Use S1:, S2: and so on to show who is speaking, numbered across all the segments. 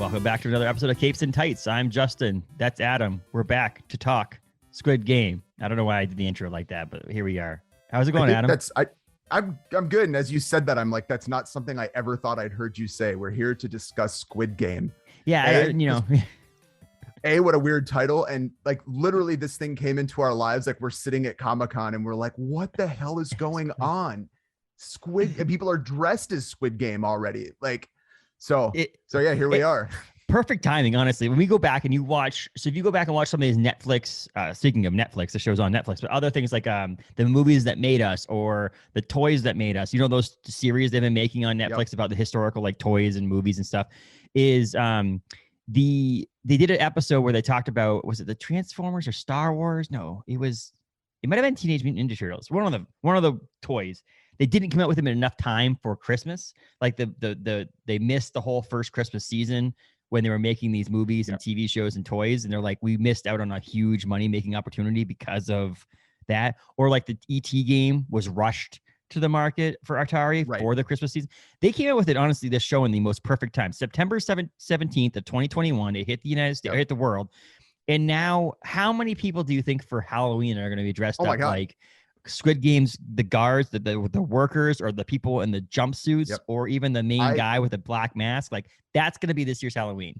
S1: Welcome back to another episode of Capes and Tights. I'm Justin. That's Adam. We're back to talk Squid Game. I don't know why I did the intro like that, but here we are. How's it going, Adam?
S2: I'm good. And as you said that, I'm like, that's not something I ever thought I'd heard you say. We're here to discuss Squid Game.
S1: Yeah,
S2: What a weird title. And like literally this thing came into our lives. Like we're sitting at Comic-Con and we're like, what the hell is going on? And people are dressed as Squid Game already. Like, so yeah, here we are.
S1: Perfect timing, honestly. When we go back and you watch, so if you go back and watch some of these Netflix, speaking of Netflix, the show's on Netflix, but other things like the movies that made us or the toys that made us, you know, those series they've been making on Netflix about the historical like toys and movies and stuff, is they did an episode where they talked about, was it the Transformers or Star Wars? No, it might have been Teenage Mutant Ninja Turtles. One of the toys. They didn't come out with them in enough time for Christmas. Like they missed the whole first Christmas season when they were making these movies and TV shows and toys. And they're like, we missed out on a huge money making opportunity because of that. Or like the ET game was rushed to the market for Atari for the Christmas season. They came out with it, honestly, this show in the most perfect time. September 17th of 2021, it hit the United States, hit the world. And now how many people do you think for Halloween are going to be dressed up like Squid Game's, the guards, the workers, or the people in the jumpsuits, or even the main guy with a black mask? Like that's going to be this year's Halloween.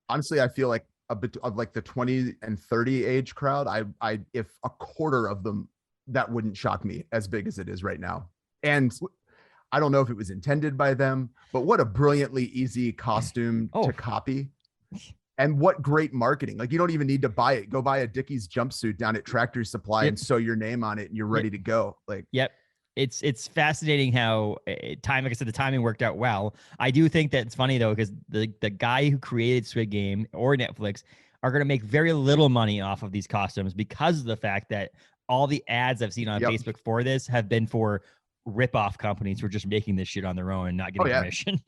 S2: Honestly, I feel like a bit of like the 20 and 30 age crowd. I if a quarter of them, that wouldn't shock me as big as it is right now. And I don't know if it was intended by them, but what a brilliantly easy costume to copy. And what great marketing. Like you don't even need to buy it. Go buy a Dickies jumpsuit down at Tractor Supply and sew your name on it and you're ready to go. Like,
S1: it's fascinating how like I said, the timing worked out well. I do think that it's funny though, because the guy who created Squid Game or Netflix are going to make very little money off of these costumes because of the fact that all the ads I've seen on Facebook for this have been for rip-off companies who are just making this shit on their own and not getting permission.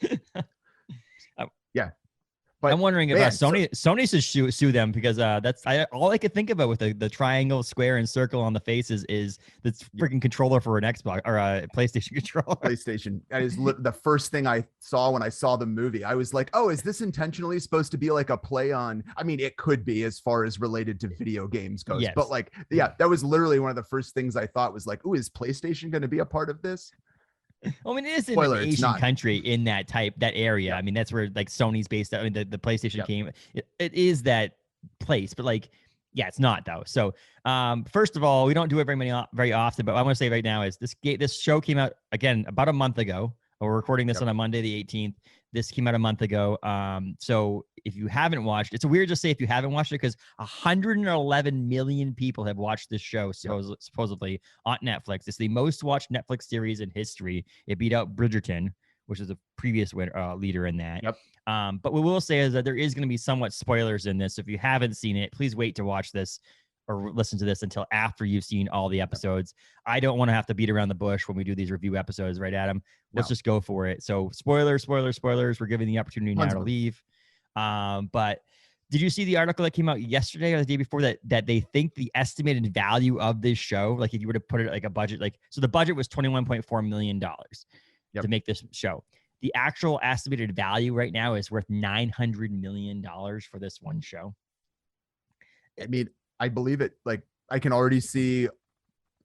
S2: But
S1: I'm wondering if Sony should sue them because that's all I could think about with the triangle, square, and circle on the faces is the freaking controller for an Xbox or a PlayStation controller.
S2: PlayStation. That is the first thing I saw when I saw the movie. I was like, oh, is this intentionally supposed to be like a play on? I mean, it could be as far as related to video games goes. Yes. But like, that was literally one of the first things I thought was like, oh, is PlayStation going to be a part of this?
S1: I mean, it is in an Asian country in that area. I mean, that's where like Sony's based out. I mean, the PlayStation came. It is that place, but like, it's not though. So, first of all, we don't do it very often. But what I want to say right now is this show came out again about a month ago. We're recording this on a Monday, the 18th. This came out a month ago. So if you haven't watched, it's weird to say if you haven't watched it because 111 million people have watched this show supposedly on Netflix. It's the most watched Netflix series in history. It beat out Bridgerton, which is a previous leader in that. But what we will say is that there is going to be somewhat spoilers in this. So if you haven't seen it, please wait to watch this or listen to this until after you've seen all the episodes. I don't want to have to beat around the bush when we do these review episodes, right, Adam? Let's just go for it. So spoilers. We're giving the opportunity now to leave. But did you see the article that came out yesterday or the day before that they think the estimated value of this show, like if you were to put it like a budget, like, so the budget was $21.4 million to make this show. The actual estimated value right now is worth $900 million for this one show.
S2: I mean, I believe it. Like I can already see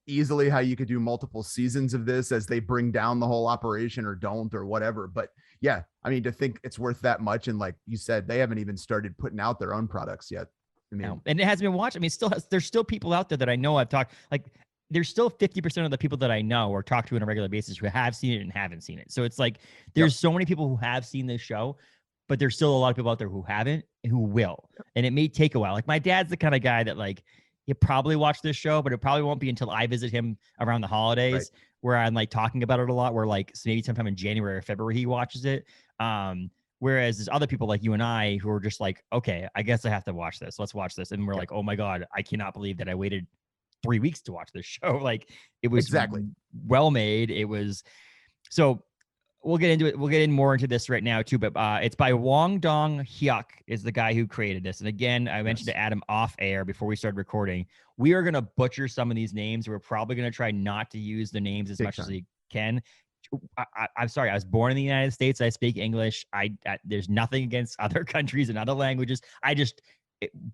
S2: easily how you could do multiple seasons of this as they bring down the whole operation or don't or whatever. But yeah, I mean, to think it's worth that much. And like you said, they haven't even started putting out their own products yet. I mean,
S1: and it hasn't been watched. I mean, there's still people out there that I know I've talked, like there's still 50% of the people that I know or talk to on a regular basis who have seen it and haven't seen it. So it's like, there's so many people who have seen this show, but there's still a lot of people out there who haven't, who will. And it may take a while. Like my dad's the kind of guy that like, he'll probably watch this show, but it probably won't be until I visit him around the holidays where I'm like talking about it a lot, where like maybe sometime in January or February, he watches it. Whereas there's other people like you and I who are just like, okay, I guess I have to watch this. Let's watch this. And we're like, oh my God, I cannot believe that I waited 3 weeks to watch this show. Like it was well made. It was, so we'll get into it. We'll get more into this right now too, but it's by Wong Dong Hyuk is the guy who created this. And again, I mentioned to Adam off air before we started recording, we are going to butcher some of these names. We're probably going to try not to use the names as much as we can. I'm sorry. I was born in the United States. I speak English. There's nothing against other countries and other languages.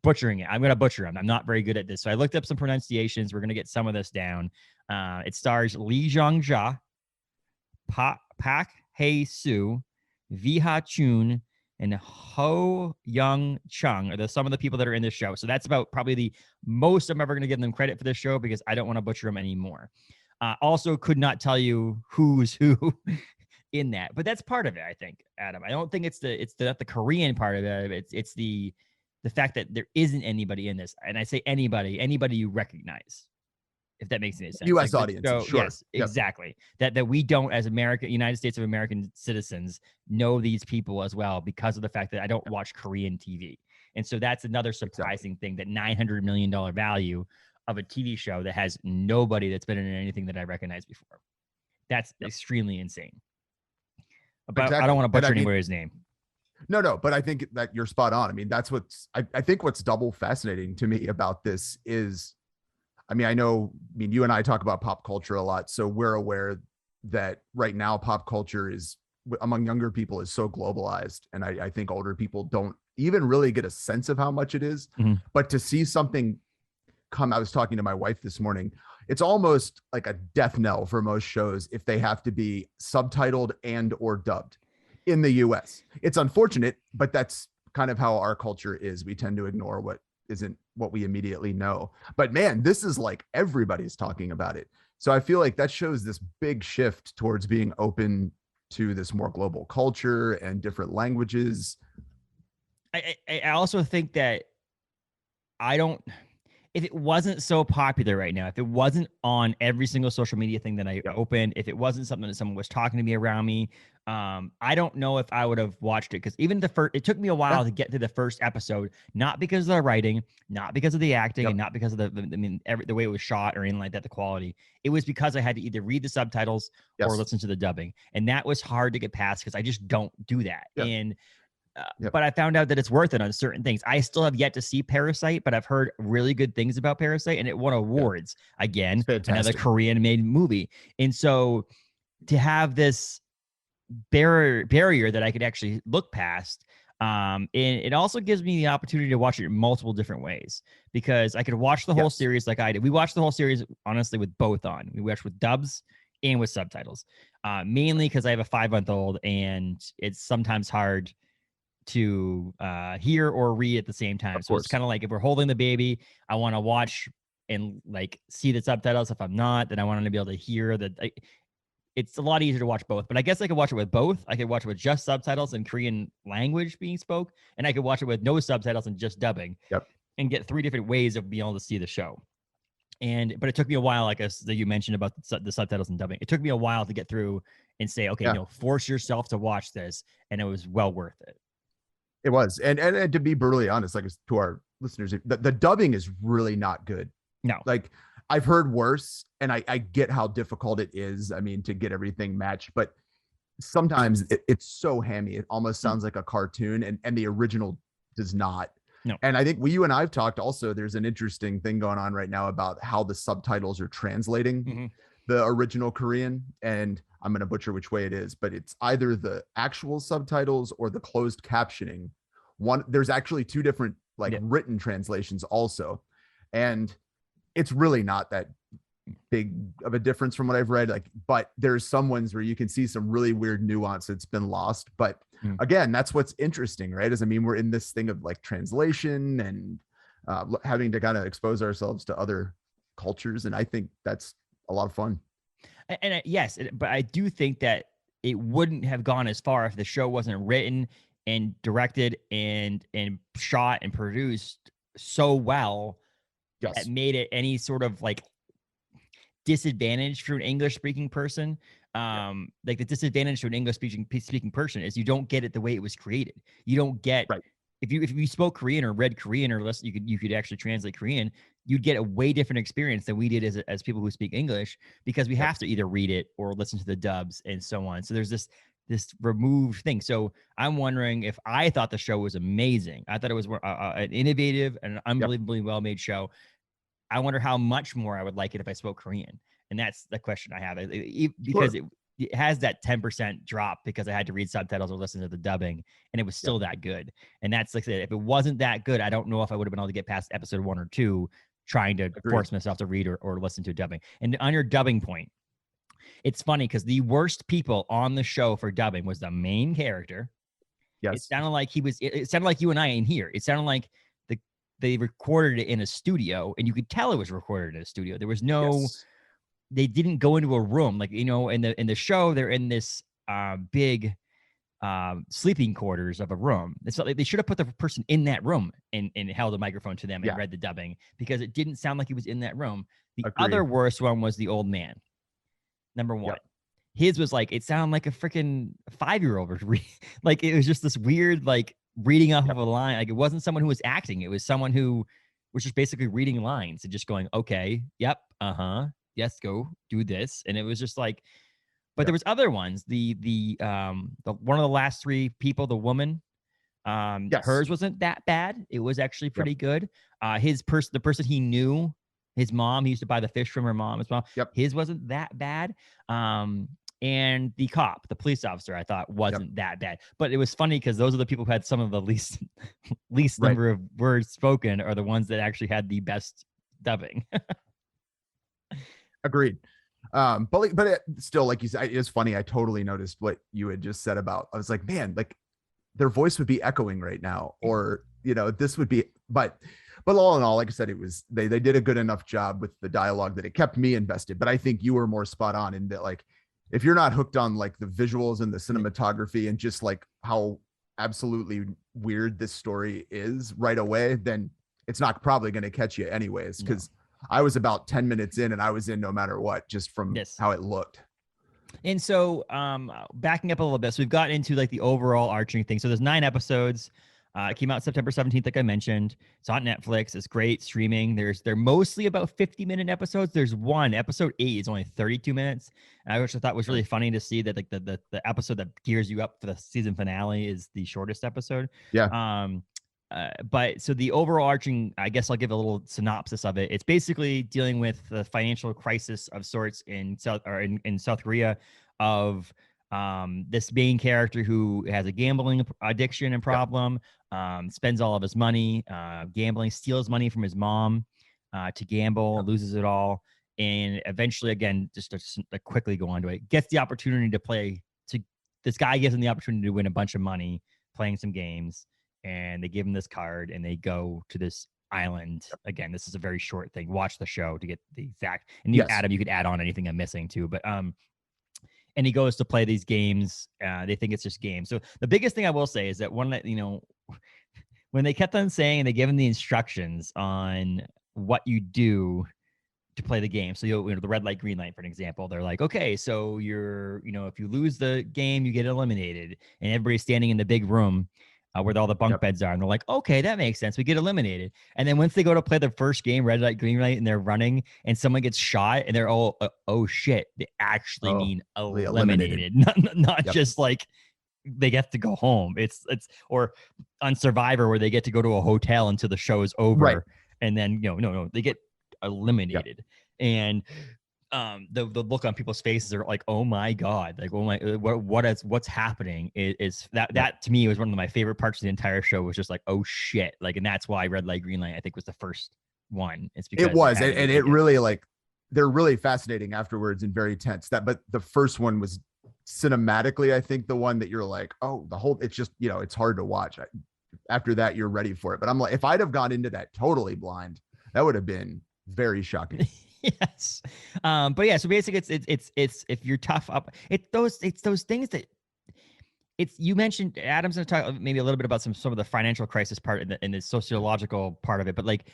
S1: Butchering it. I'm going to butcher them. I'm not very good at this. So I looked up some pronunciations. We're going to get some of this down. It stars Lee Jong-ja, Pak Hae-soo, Vi-ha Chun, and Ho Young Chung are some of the people that are in this show. So that's about probably the most I'm ever going to give them credit for this show because I don't want to butcher them anymore. Also could not tell you who's who in that, but that's part of it, I think, Adam. I don't think it's the Korean part of it. It's the fact that there isn't anybody in this. And I say anybody you recognize. If that makes any sense.
S2: U.S. audience, sure.
S1: Yes, yep. Exactly. That we don't, as United States of American citizens, know these people as well because of the fact that I don't watch Korean TV. And so that's another surprising thing, that $900 million value of a TV show that has nobody that's been in anything that I recognized before. That's extremely insane. But I don't want to butcher anybody's name.
S2: No, but I think that you're spot on. I mean, that's I think what's double fascinating to me about this is, you and I talk about pop culture a lot, so we're aware that right now pop culture is among younger people is so globalized. And I think older people don't even really get a sense of how much it is. Mm-hmm. But to see something I was talking to my wife this morning, it's almost like a death knell for most shows if they have to be subtitled and or dubbed in the US. It's unfortunate, but that's kind of how our culture is. We tend to ignore what isn't what we immediately know. But man, this is like everybody's talking about it. So I feel like that shows this big shift towards being open to this more global culture and different languages.
S1: I also think that if it wasn't so popular right now, if it wasn't on every single social media thing that I opened, if it wasn't something that someone was talking to me around me, I don't know if I would have watched it, because even it took me a while to get to the first episode, not because of the writing, not because of the acting, and not because of the way it was shot or anything like that, the quality. It was because I had to either read the subtitles or listen to the dubbing, and that was hard to get past because I just don't do that. And but I found out that it's worth it on certain things. I still have yet to see Parasite, but I've heard really good things about Parasite, and it won awards. Again, another Korean-made movie. And so to have this barrier that I could actually look past, and it also gives me the opportunity to watch it in multiple different ways, because I could watch the whole series like I did. We watched the whole series, honestly, with both on. We watched with dubs and with subtitles, mainly because I have a 5-month-old, and it's sometimes hard to hear or read at the same time. So it's kind of like if we're holding the baby, I want to watch and like see the subtitles. If I'm not, then I want to be able to hear that. It's a lot easier to watch both, but I guess I could watch it with both. I could watch it with just subtitles and Korean language being spoke, and I could watch it with no subtitles and just dubbing, and get 3 different ways of being able to see the show. But it took me a while, like that you mentioned about the subtitles and dubbing. It took me a while to get through and say, okay, force yourself to watch this, and it was well worth it.
S2: It was. And to be brutally honest, like to our listeners, the dubbing is really not good.
S1: No.
S2: Like I've heard worse, and I get how difficult it is. I mean, to get everything matched, but sometimes it's so hammy. It almost sounds like a cartoon, and the original does not.
S1: No.
S2: And I think you and I have talked also, there's an interesting thing going on right now about how the subtitles are translating the original Korean. And I'm going to butcher which way it is, but it's either the actual subtitles or the closed captioning. There's actually 2 different written translations also. And it's really not that big of a difference from what I've read. But there's some ones where you can see some really weird nuance that's been lost. But again, that's what's interesting, right? We're in this thing of like translation and having to kind of expose ourselves to other cultures. And I think that's a lot of fun.
S1: And yes, but I do think that it wouldn't have gone as far if the show wasn't written and directed and shot and produced so well. That made it any sort of like disadvantage for an English speaking person. Like the disadvantage to an English speaking person is you don't get it the way it was created. You don't get if you spoke Korean or read Korean, or less, you could actually translate Korean, you'd get a way different experience than we did as people who speak English, because we have to either read it or listen to the dubs and so on. So there's this removed thing. So I'm wondering if I thought the show was amazing. I thought it was an innovative and unbelievably well-made show. I wonder how much more I would like it if I spoke Korean. And that's the question I have, because it has that 10% drop because I had to read subtitles or listen to the dubbing, and it was still that good. And that's like I said, if it wasn't that good, I don't know if I would have been able to get past episode 1 or 2 trying to force myself to read or listen to dubbing. And on your dubbing point, it's funny because the worst people on the show for dubbing was the main character.
S2: Yes.
S1: It sounded like it sounded like you and I in here. It sounded like they recorded it in a studio, and you could tell it was recorded in a studio. There was no, they didn't go into a room. Like, you know, in the show, they're in this big sleeping quarters of a room. It's like they should have put the person in that room and held a microphone to them and read the dubbing, because it didn't sound like he was in that room. The other worst one was the old man. Number 1. His was like, it sounded like a freaking 5-year-old. Like, it was just this weird, like, reading off of a line. Like, it wasn't someone who was acting. It was someone who was just basically reading lines and just going, okay, yep, yes, go do this. And it was just like, but there was other ones. The one of the last 3 people, the woman, hers wasn't that bad. It was actually pretty good. The person he knew, his mom, he used to buy the fish from her mom as well. His wasn't that bad. And the cop, the police officer, I thought wasn't that bad. But it was funny because those are the people who had some of the least number of words spoken, are the ones that actually had the best dubbing.
S2: Agreed. But it still, like you said, it is funny. I totally noticed what you had just said about, I was like, man, like their voice would be echoing right now, or, you know, this would be, but all in all, like I said, it was, they did a good enough job with the dialogue that it kept me invested. But I think you were more spot on in that, like, if you're not hooked on like the visuals and the cinematography and just like how absolutely weird this story is right away, then it's not probably going to catch you anyways. Because I was about 10 minutes in and I was in no matter what, just from how it looked.
S1: And so backing up a little bit, so we've gotten into like the overall arching thing. So there's 9 episodes. It came out September 17th, like I mentioned. It's on Netflix. It's great streaming. They're mostly about 50-minute episodes. There's one, episode 8 is only 32 minutes. And which I thought was really funny to see that like the episode that gears you up for the season finale is the shortest episode. But so the overarching, I guess I'll give a little synopsis of it. It's basically dealing with the financial crisis of sorts in South Korea of this main character who has a gambling addiction and problem, spends all of his money gambling, steals money from his mom to gamble, loses it all, and eventually, again, just to quickly go on to it, gets the opportunity to play. This guy gives him the opportunity to win a bunch of money playing some games, and they give him this card, and they go to this island. Again, this is a very short thing. Watch the show to get the exact. And you, Adam, you could add on anything I'm missing too, but and he goes to play these games. They think it's just games. So the biggest thing I will say is that when they kept on saying, and they give him the instructions on what you do to play the game. So the red light, green light, for an example, they're like, okay, so if you lose the game, you get eliminated, and everybody's standing in the big room where all the bunk beds are. And they're like, okay, that makes sense. We get eliminated. And then once they go to play the first game, red light, green light, and they're running and someone gets shot and they're all, oh shit, they actually mean eliminated. Not just like they get to go home. It's or on Survivor where they get to go to a hotel until the show is over. Right. And then, no, they get eliminated. And the look on people's faces are like, oh my god, like, oh my, what's happening is that to me was one of my favorite parts of the entire show, was just like, oh shit, like, and that's why red light, green light I think was the first one. It's because
S2: it was, and it really, like, they're really fascinating afterwards and very tense. But the first one was cinematically, I think, the one that you're like, oh, it's just, it's hard to watch. After that, you're ready for it. But I'm like, if I'd have gone into that totally blind, that would have been very shocking.
S1: Yes. But yeah, so basically it's if you're tough up, it's those things that you mentioned. Adam's going to talk maybe a little bit about some of the financial crisis part and the sociological part of it, but like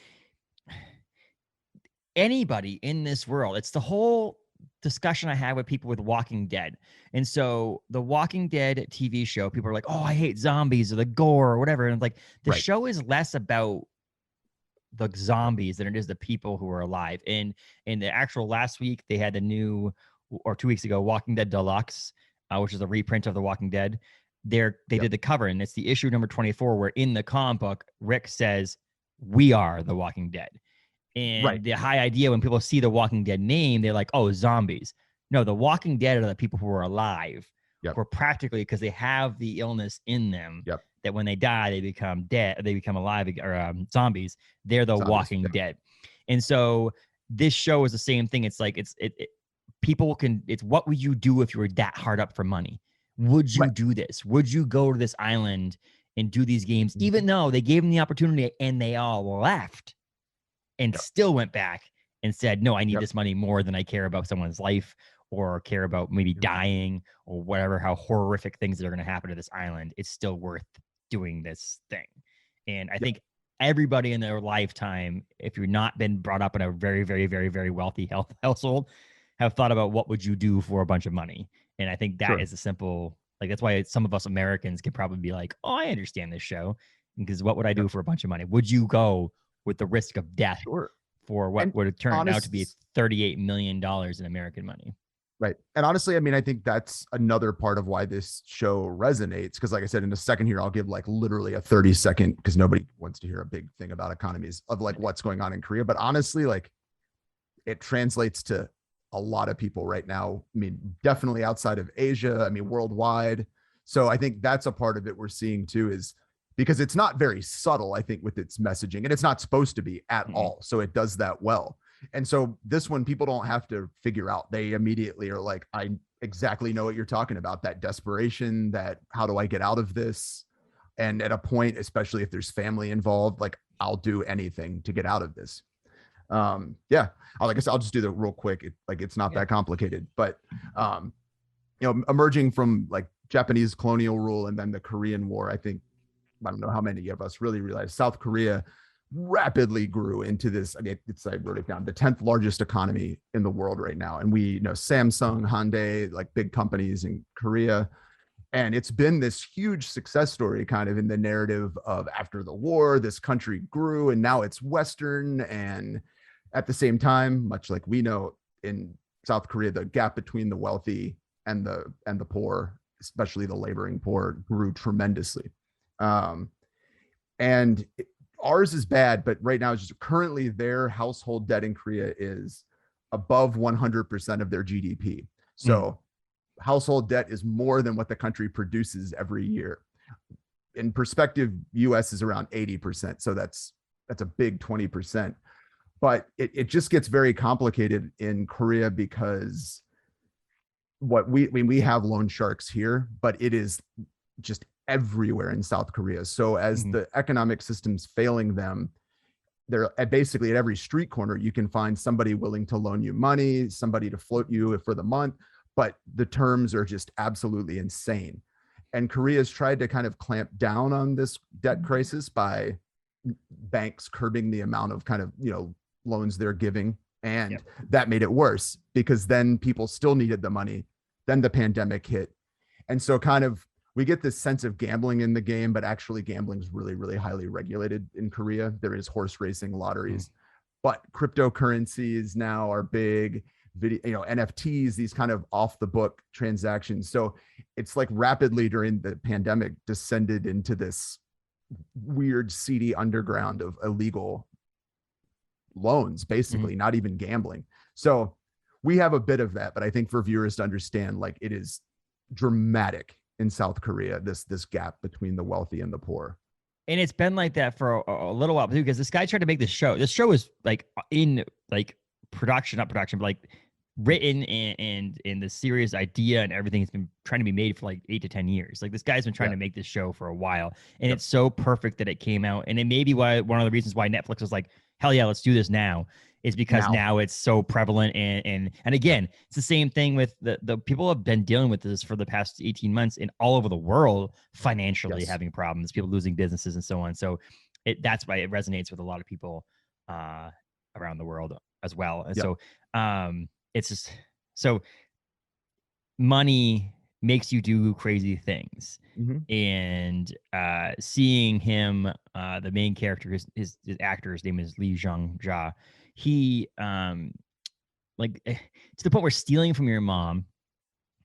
S1: anybody in this world, it's the whole discussion I had with people with Walking Dead. And so the Walking Dead TV show, people are like, oh, I hate zombies or the gore or whatever. And like the show is less about the zombies than it is the people who are alive. And in the actual last week, they had the new, or 2 weeks ago, Walking Dead Deluxe, which is a reprint of The Walking Dead. They did the cover, and it's the issue number 24, where in the comic book, Rick says, "We are the Walking Dead." And the high idea when people see the Walking Dead name, they're like, "Oh, zombies." No, the Walking Dead are the people who are alive,
S2: Yep.
S1: who are practically, because they have the illness in them.
S2: Yep.
S1: That when they die, they become dead. They become alive or zombies. They're the Walking Dead, and so this show is the same thing. It's like people can. It's what would you do if you were that hard up for money? Would you do this? Would you go to this island and do these games, even though they gave them the opportunity and they all left and still went back and said, no, I need this money more than I care about someone's life or care about maybe dying or whatever, how horrific things that are going to happen to this island. It's still worth doing this thing. And I think everybody in their lifetime, if you're not been brought up in a very, very, very, very wealthy household, have thought about what would you do for a bunch of money. And I think that is a simple, like, that's why some of us Americans can probably be like, oh, I understand this show, because what would I do for a bunch of money? Would you go with the risk of death for what would have turned out to be $38 million in American money?
S2: Right. And honestly, I mean, I think that's another part of why this show resonates. Because like I said, in a second here, I'll give like literally a 30-second, because nobody wants to hear a big thing about economies of like what's going on in Korea. But honestly, like it translates to a lot of people right now. I mean, definitely outside of Asia, I mean, worldwide. So I think that's a part of it we're seeing too, is because it's not very subtle, I think, with its messaging, and it's not supposed to be at all. So it does that well. And so this one, people don't have to figure out. They immediately are like, I exactly know what you're talking about. That desperation, that how do I get out of this? And at a point, especially if there's family involved, like I'll do anything to get out of this. Like I said, I'll just do that real quick. It's not that complicated, but emerging from like Japanese colonial rule and then the Korean War, I think, I don't know how many of us really realize South Korea rapidly grew into this. I mean, I wrote it down, the 10th largest economy in the world right now. And we know Samsung, Hyundai, like big companies in Korea. And it's been this huge success story kind of in the narrative of after the war, this country grew and now it's Western. And at the same time, much like we know in South Korea, the gap between the wealthy and the poor, especially the laboring poor, grew tremendously. Ours is bad, but right now it's just currently their household debt in Korea is above 100% of their GDP. So household debt is more than what the country produces every year. In perspective, US is around 80%. So that's a big 20%. But it just gets very complicated in Korea because we have loan sharks here, but it is just everywhere in South Korea. So as the economic system's failing them, they're basically at every street corner, you can find somebody willing to loan you money, somebody to float you for the month, but the terms are just absolutely insane. And Korea's tried to kind of clamp down on this debt crisis by banks curbing the amount of kind of, loans they're giving. And that made it worse because then people still needed the money. Then the pandemic hit. And so kind of, we get this sense of gambling in the game, but actually gambling is really, really highly regulated in Korea. There is horse racing, lotteries, but cryptocurrencies now are big, NFTs, these kind of off the book transactions. So it's like rapidly during the pandemic descended into this weird, seedy underground of illegal loans, basically, not even gambling. So we have a bit of that, but I think for viewers to understand, like it is dramatic in South Korea, this gap between the wealthy and the poor.
S1: And it's been like that for a little while too, because this guy tried to make this show. This show is like in like production, not production, but like written and the serious idea and everything has been trying to be made for like 8 to 10 years. Like this guy's been trying to make this show for a while, and it's so perfect that it came out. And it may be why one of the reasons why Netflix was like, hell yeah, let's do this now. Is because now it's so prevalent and again, it's the same thing with the people have been dealing with this for the past 18 months in all over the world, financially having problems, people losing businesses and so on. So that's why it resonates with a lot of people around the world as well. And so it's just so money makes you do crazy things. And seeing him, the main character, his actor's name is Lee Jung-ja. He like to the point where stealing from your mom,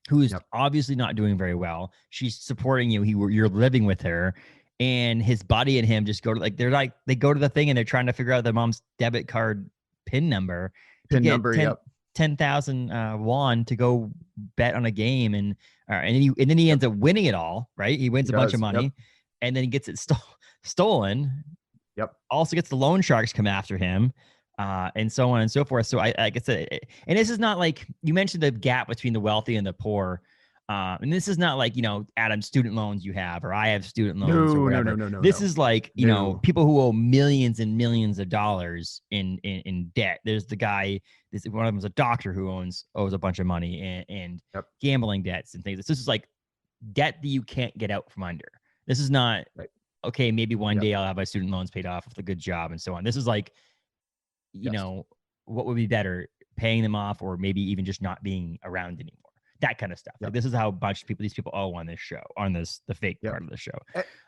S1: who is obviously not doing very well. She's supporting you. You're living with her, and his buddy and him just go to they go to the thing and they're trying to figure out their mom's debit card PIN number.
S2: PIN number.
S1: 10,000 won to go bet on a game, and then he ends up winning it all, right? He wins a bunch of money, and then he gets it stolen.
S2: Yep.
S1: Also gets the loan sharks come after him, and so on and so forth. So I guess, and this is not like you mentioned the gap between the wealthy and the poor. And this is not like, Adam, student loans you have, or I have student loans or whatever.
S2: No.
S1: This is like, people who owe millions and millions of dollars in debt. There's the guy, one of them is a doctor who owes a bunch of money and gambling debts and things. This is like debt that you can't get out from under. This is not, okay, maybe one day I'll have my student loans paid off with a good job and so on. This is like, what would be better, paying them off or maybe even just not being around anymore? That kind of stuff. Like, this is how these people owe on this show, on the fake part of the show.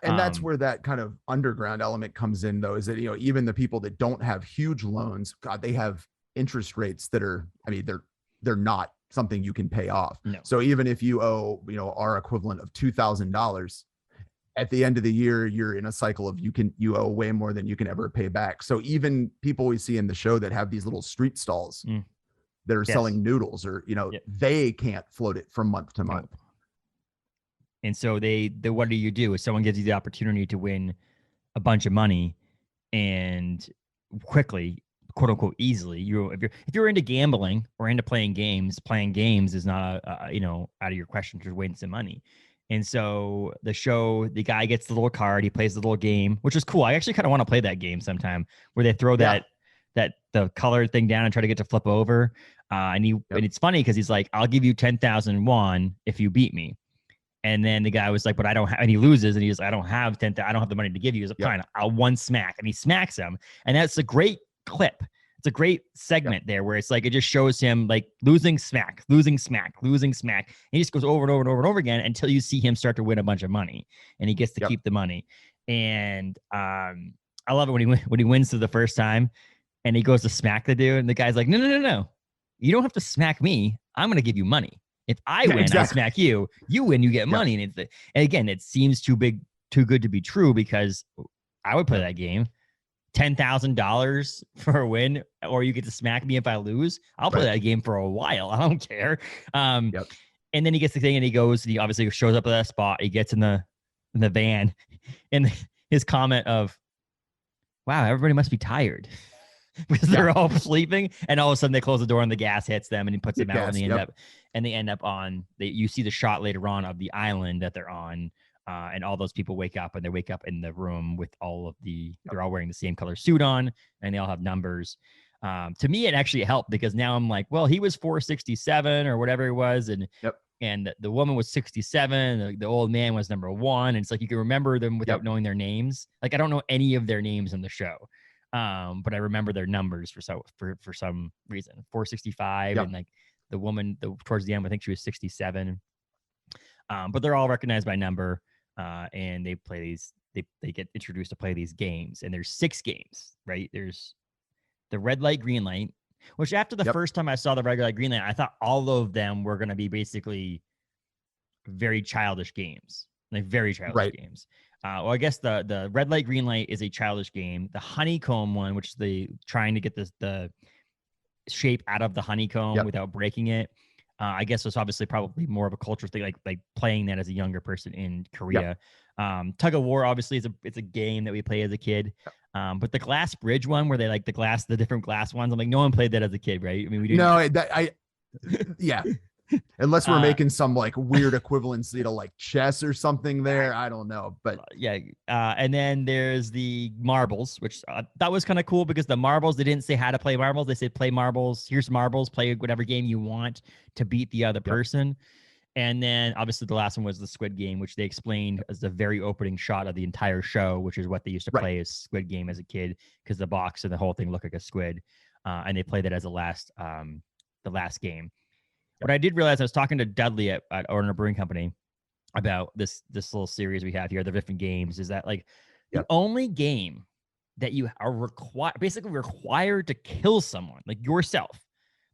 S2: And that's where that kind of underground element comes in, though, is that, even the people that don't have huge loans, God, they have interest rates that are, they're not something you can pay off.
S1: No.
S2: So even if you owe, our equivalent of $2,000, at the end of the year, you're in a cycle of you owe way more than you can ever pay back. So even people we see in the show that have these little street stalls, that are selling noodles or, they can't float it from month to month.
S1: And so what do you do? If someone gives you the opportunity to win a bunch of money and quickly, quote unquote, easily, if you're into gambling or into playing games is not, out of your question to win some money. And so the guy gets the little card, he plays the little game, which is cool. I actually kind of want to play that game sometime where they throw the colored thing down and try to get to flip over. And it's funny because he's like, I'll give you 10,000 won if you beat me. And then the guy was like, but I don't have, and he loses and he's like, I don't have 10,000. I don't have the money to give you. He's like, fine, I'll one smack. And he smacks him. And that's a great clip. It's a great segment there where it's like, it just shows him like losing smack. And he just goes over and over and over and over again until you see him start to win a bunch of money and he gets to keep the money. And I love it when he wins for the first time. And he goes to smack the dude, and the guy's like, no. You don't have to smack me. I'm going to give you money. If I win, I smack you. You win, you get money. And again, it seems too good to be true because I would play that game. $10,000 for a win, or you get to smack me if I lose. I'll play that game for a while. I don't care. And then he gets the thing, and he obviously shows up at that spot. He gets in the van, and his comment of, "Wow, everybody must be tired." Because they're all sleeping, and all of a sudden they close the door and the gas hits them, and he puts them out, and they end up on. You see the shot later on of the island that they're on, and all those people wake up, and they wake up in the room with all of they're all wearing the same color suit on, and they all have numbers. To me, it actually helped because now I'm like, well, he was 467 or whatever it was, and the woman was 67. The old man was number 1. And it's like you can remember them without knowing their names. Like I don't know any of their names in the show. But I remember their numbers for some reason. 465 and like the woman towards the end, I think she was 67. But they're all recognized by number, and they play these. They get introduced to play these games, and there's 6 games, right? There's the red light, green light, which after the first time I saw the red light, green light, I thought all of them were going to be basically very childish games, like very childish games. Well, I guess the red light, green light is a childish game. The honeycomb one, which is trying to get the shape out of the honeycomb without breaking it. I guess it's obviously probably more of a culture thing, like playing that as a younger person in Korea. Tug of war, obviously, it's a game that we play as a kid. But the glass bridge one, where they like the different glass ones, I'm like, no one played that as a kid, right? I mean, we didn't.
S2: No, unless we're making some like weird equivalency to like chess or something there. I don't know, but
S1: and then there's the marbles, which that was kind of cool because the marbles, they didn't say how to play marbles. They said play marbles. Here's marbles. Play whatever game you want to beat the other person. And then obviously the last one was the Squid Game, which they explained as the very opening shot of the entire show, which is what they used to play as Squid Game as a kid because the box and the whole thing looked like a squid. And they played it as the last game. What I did realize, I was talking to Dudley at Order Brewing Company about this little series we have here, the different games, is that like the only game that you are basically required to kill someone, like yourself,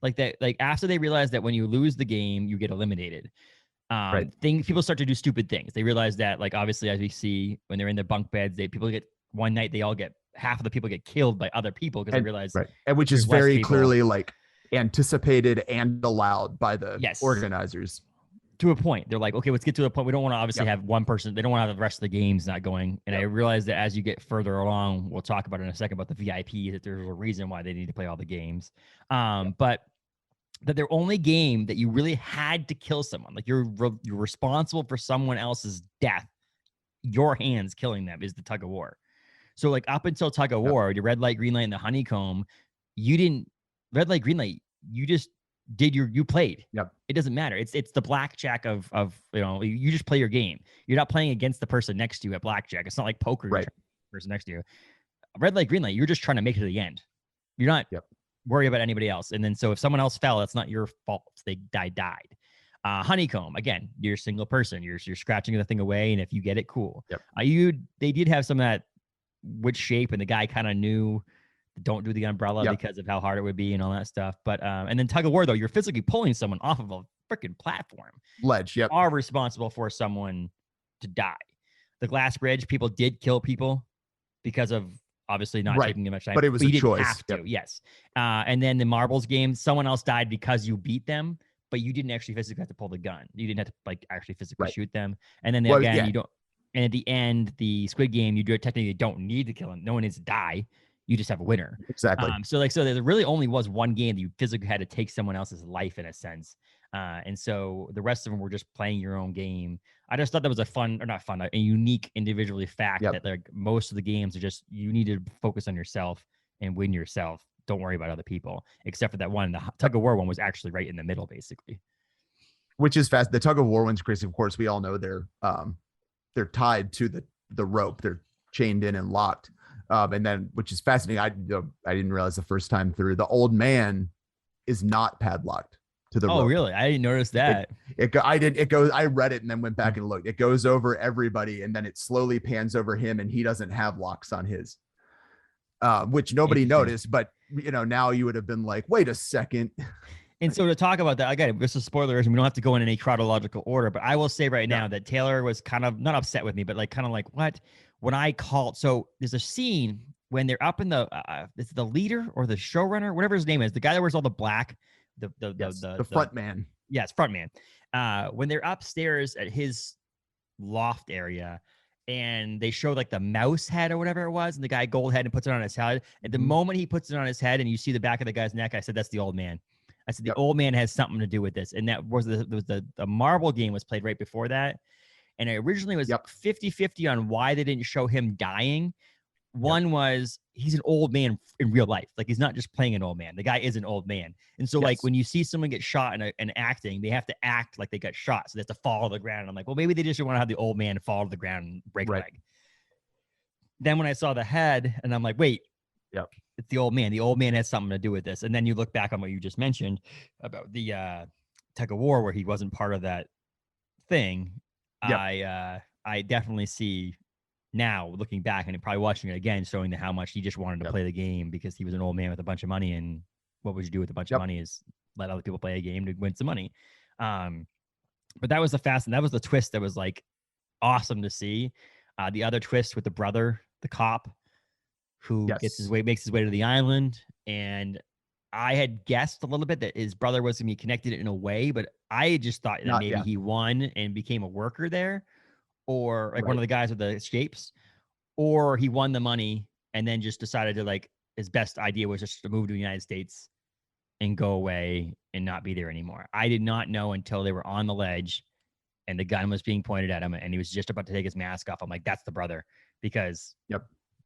S1: like that, like after they realize that when you lose the game, you get eliminated. People start to do stupid things. They realize that, like, obviously, as we see when they're in their bunk beds, one night half of the people get killed by other people because they realize,
S2: and which is very clearly like anticipated and allowed by the
S1: Yes.
S2: organizers.
S1: To a point. They're like, okay, let's get to a point. We don't want to obviously have one person. They don't want to have the rest of the games not going. And I realize that as you get further along, we'll talk about it in a second about the VIP, that there's a reason why they need to play all the games. But that their only game that you really had to kill someone, like you're responsible for someone else's death, your hands killing them, is the tug of war. So like up until tug of war, the red light, green light, and the honeycomb, you didn't red light, green light. You just did you played.
S2: Yep.
S1: It doesn't matter. It's the blackjack of you just play your game. You're not playing against the person next to you at blackjack. It's not like poker. Right. The person next to you. Red light, green light. You're just trying to make it to the end. You're not worry about anybody else. And then so if someone else fell, that's not your fault. They died. Honeycomb, again, you're a single person. You're scratching the thing away, and if you get it, cool.
S2: Yep.
S1: They did have some of that which shape, and the guy kind of knew don't do the umbrella because of how hard it would be and all that stuff. But and then tug of war, though, you're physically pulling someone off of a freaking platform.
S2: Ledge,
S1: You are responsible for someone to die. The glass bridge, people did kill people because of obviously not taking too much time.
S2: But it was a choice.
S1: Have to, yes. And then the marbles game, someone else died because you beat them, but you didn't actually physically have to pull the gun. You didn't have to like actually physically shoot them. And then you don't. And at the end, the Squid Game, you do it technically. You don't need to kill him. No one needs to die. You just have a winner.
S2: Exactly.
S1: So there really only was one game that you physically had to take someone else's life in a sense. And so the rest of them were just playing your own game. I just thought that was a unique individually fact that like most of the games are just, you need to focus on yourself and win yourself. Don't worry about other people, except for that one. The tug of war one was actually right in the middle, basically.
S2: Which is fast. The tug of war one's crazy. Of course, we all know they're tied to the rope. They're chained in and locked. And then, which is fascinating. I didn't realize the first time through, the old man is not padlocked to the rope.
S1: Oh, really? I didn't notice that.
S2: I read it and then went back and looked. It goes over everybody, and then it slowly pans over him, and he doesn't have locks on his, which nobody noticed. But now you would have been like, wait a second.
S1: And so to talk about that, again, this is spoilers, and we don't have to go in any chronological order, but I will say right now that Taylor was kind of not upset with me, but like kind of like, what? When I called, so there's a scene when they're up in the is it the leader or the showrunner, whatever his name is, the guy that wears all the black, the
S2: front man.
S1: Yes, front man. When they're upstairs at his loft area, and they show like the mouse head or whatever it was, and the guy gold head and puts it on his head. At the moment he puts it on his head, and you see the back of the guy's neck, I said, that's the old man. I said, the old man has something to do with this. And that was the marble game was played right before that. And it originally was 50-50 on why they didn't show him dying. One was he's an old man in real life. Like, he's not just playing an old man. The guy is an old man. And so like when you see someone get shot in acting, they have to act like they got shot. So they have to fall to the ground. And I'm like, well, maybe they just want to have the old man fall to the ground and break a leg. Then when I saw the head, and I'm like, wait, it's the old man. The old man has something to do with this. And then you look back on what you just mentioned about the tug of war, where he wasn't part of that thing. I definitely see now, looking back and probably watching it again, showing how much he just wanted to play the game because he was an old man with a bunch of money. And what would you do with a bunch of money is let other people play a game to win some money. But that was that was the twist that was like awesome to see. The other twist with the brother, the cop, who makes his way to the island. And I had guessed a little bit that his brother was going to be connected in a way, but I just thought that maybe he won and became a worker there, or like one of the guys with the shapes, or he won the money and then just decided to, like, his best idea was just to move to the United States and go away and not be there anymore. I did not know until they were on the ledge and the gun was being pointed at him and he was just about to take his mask off. I'm like, that's the brother, because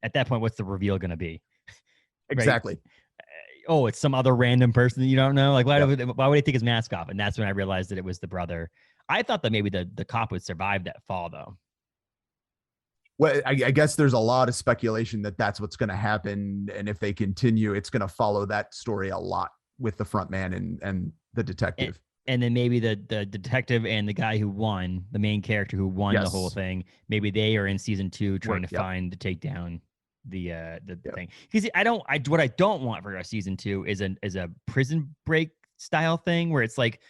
S1: at that point, what's the reveal going to be?
S2: Exactly.
S1: Oh, it's some other random person that you don't know. Like, why would he take his mask off? And that's when I realized that it was the brother. I thought that maybe the cop would survive that fall, though.
S2: Well, I guess there's a lot of speculation that that's what's going to happen. And if they continue, it's going to follow that story a lot with the front man and the detective.
S1: And then maybe the detective and the guy who won, the main character who won the whole thing, maybe they are in season 2 trying to take down the thing. Because what I don't want for a season 2 is a Prison Break style thing where it's like,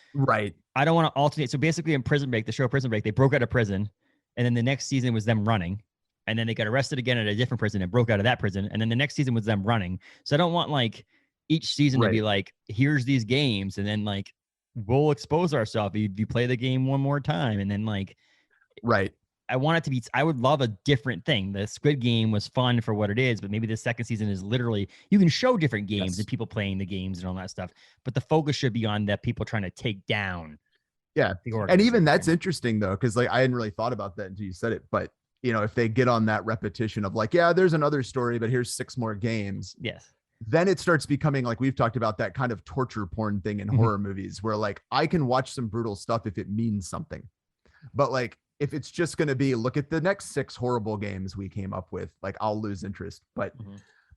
S1: I don't want to alternate. So basically in Prison Break, the show Prison Break, they broke out of prison, and then the next season was them running, and then they got arrested again at a different prison and broke out of that prison, and then the next season was them running. So I don't want, like, each season to be like, here's these games, and then like we'll expose ourselves if you play the game one more time, and then like,
S2: right.
S1: I want it to be, I would love a different thing. The Squid Game was fun for what it is, but maybe the second season is literally, you can show different games and people playing the games and all that stuff, but the focus should be on that people trying to take down.
S2: Yeah. And even that's interesting though, because like I hadn't really thought about that until you said it. But you know, if they get on that repetition of like, yeah, there's another story, but here's 6 more games.
S1: Yes.
S2: Then it starts becoming like we've talked about that kind of torture porn thing in horror movies where like I can watch some brutal stuff if it means something. But like if it's just going to be look at the next 6 horrible games we came up with, like I'll lose interest. But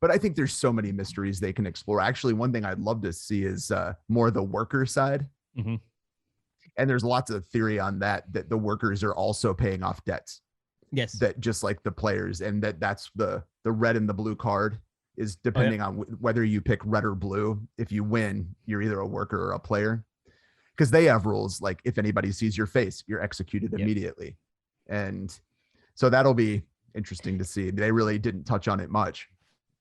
S2: I think there's so many mysteries they can explore. Actually, one thing I'd love to see is more the worker side. And there's lots of theory on that the workers are also paying off debts.
S1: Yes.
S2: That just like the players, and that's the red and the blue card is depending on whether you pick red or blue. If you win, you're either a worker or a player, because they have rules like if anybody sees your face, you're executed immediately. And so that'll be interesting to see. They really didn't touch on it much.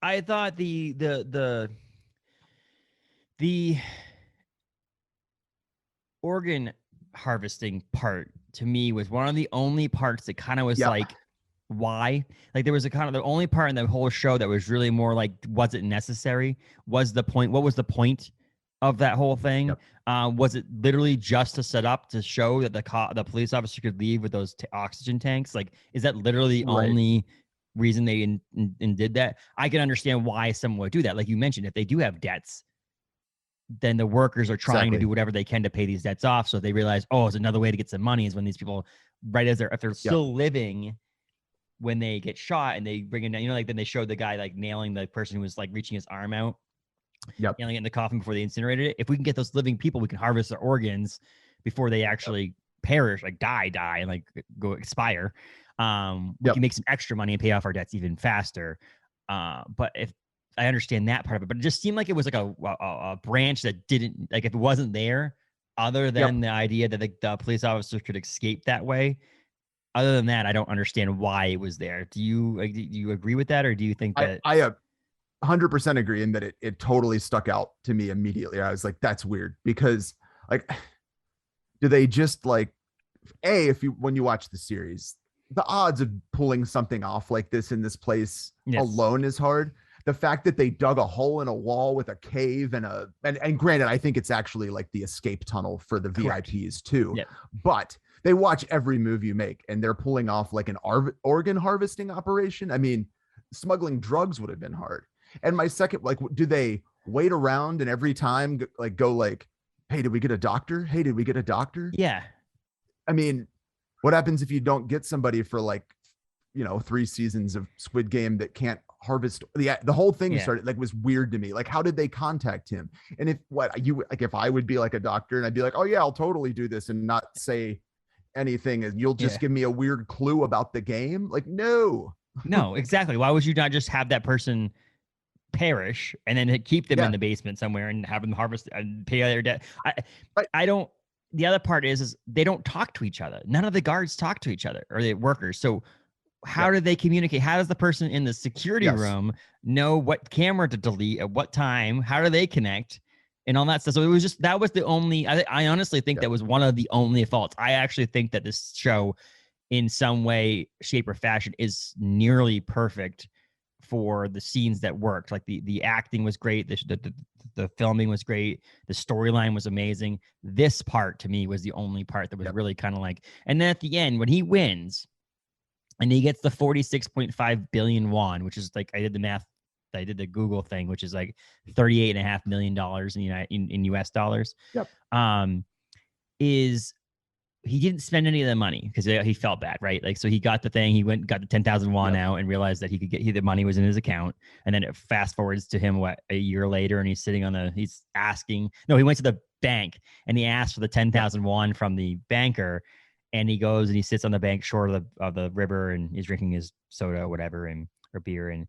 S1: I thought the organ harvesting part to me was one of the only parts that kind of was like, why? Like there was a kind of the only part in the whole show that was really more like, was it necessary? Was the point? What was the point of that whole thing? Was it literally just to set up to show that the police officer could leave with those oxygen tanks? Like, is that literally the only reason they did that? I can understand why someone would do that. Like you mentioned, if they do have debts, then the workers are trying to do whatever they can to pay these debts off. So they realize, oh, it's another way to get some money is when these people, right as if they're still living, when they get shot and they bring in, you know, like then they showed the guy like nailing the person who was like reaching his arm out, nailing it in the coffin before they incinerated it. If we can get those living people, we can harvest their organs before they actually perish, like die and like go expire. We can make some extra money and pay off our debts even faster. But if I understand that part of it, but it just seemed like it was like a branch that didn't, like if it wasn't there, other than the idea that the police officer could escape that way. Other than that, I don't understand why it was there. Do you agree with that, or do you think that
S2: I 100% agree in that it totally stuck out to me immediately? I was like, that's weird, because like, do they just like, when you watch the series, the odds of pulling something off like this in this place alone is hard. The fact that they dug a hole in a wall with a cave and granted, I think it's actually like the escape tunnel for the VIPs too, but they watch every move you make and they're pulling off like an organ harvesting operation. I mean, smuggling drugs would have been hard. And my second, like, do they wait around and every time like go like, hey, did we get a doctor? Hey, did we get a doctor?
S1: Yeah.
S2: I mean, what happens if you don't get somebody for like, 3 seasons of Squid Game that can't harvest? The whole thing started like was weird to me. Like, how did they contact him? And if I would be like a doctor and I'd be like, oh yeah, I'll totally do this and not say anything, and you'll just give me a weird clue about the game. Like, no,
S1: exactly. Why would you not just have that person perish and then keep them in the basement somewhere and have them harvest and pay their debt? I don't. The other part is they don't talk to each other. None of the guards talk to each other or the workers. So how do they communicate? How does the person in the security room know what camera to delete at what time? How do they connect and all that stuff? So it was just, that was the only, I honestly think that was one of the only faults. I actually think that this show in some way, shape or fashion is nearly perfect for the scenes that worked. Like the acting was great. The filming was great. The storyline was amazing. This part to me was the only part that was really kind of like, and then at the end when he wins, and he gets the 46.5 billion won, which is like, I did the math, I did the Google thing, which is like $38.5 million in US dollars. Is he didn't spend any of the money because he felt bad, right? Like, so he got the thing, he got the 10,000 won out and realized that he could get, the money was in his account. And then it fast forwards to him, a year later, and he's sitting on he went to the bank and he asked for the 10,000 won from the banker. And he goes and he sits on the bank shore of the river and he's drinking his soda or whatever or beer, and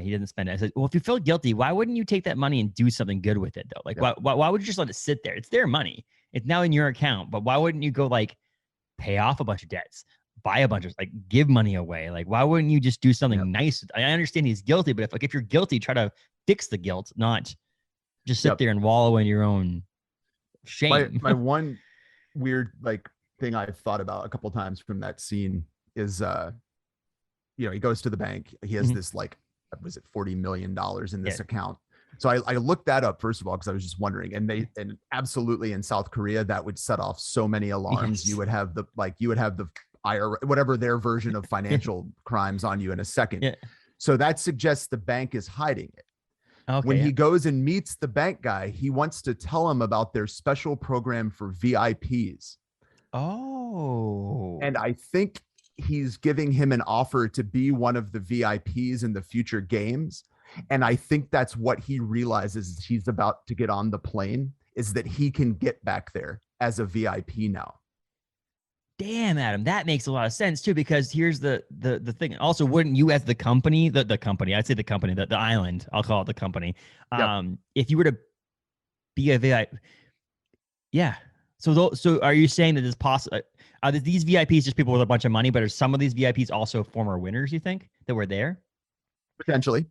S1: he doesn't spend it. I said, well, if you feel guilty, why wouldn't you take that money and do something good with it though? Like, why would you just let it sit there? It's their money. It's now in your account. But why wouldn't you go like pay off a bunch of debts, buy a bunch of like give money away? Like, why wouldn't you just do something nice? I understand he's guilty, but if you're guilty, try to fix the guilt, not just sit there and wallow in your own shame.
S2: My one weird like thing I've thought about a couple times from that scene is he goes to the bank. He has this like, was it $40 million in this account? So I looked that up first of all because I was just wondering, and absolutely in South Korea that would set off so many alarms. Yes. You would have the IRA, whatever their version of financial crimes on you in a second. Yeah. So that suggests the bank is hiding it. Okay, when he goes and meets the bank guy, he wants to tell him about their special program for VIPs.
S1: Oh.
S2: And I think he's giving him an offer to be one of the VIPs in the future games. And I think that's what he realizes he's about to get on the plane, is that he can get back there as a VIP now.
S1: Damn, Adam, that makes a lot of sense too, because here's the thing. Also, wouldn't you as the company, the company, I'd say the company, the island, I'll call it the company. If you were to be a VIP, yeah. So are you saying that it's possible? Are these VIPs just people with a bunch of money, but are some of these VIPs also former winners, you think, that were there?
S2: Potentially.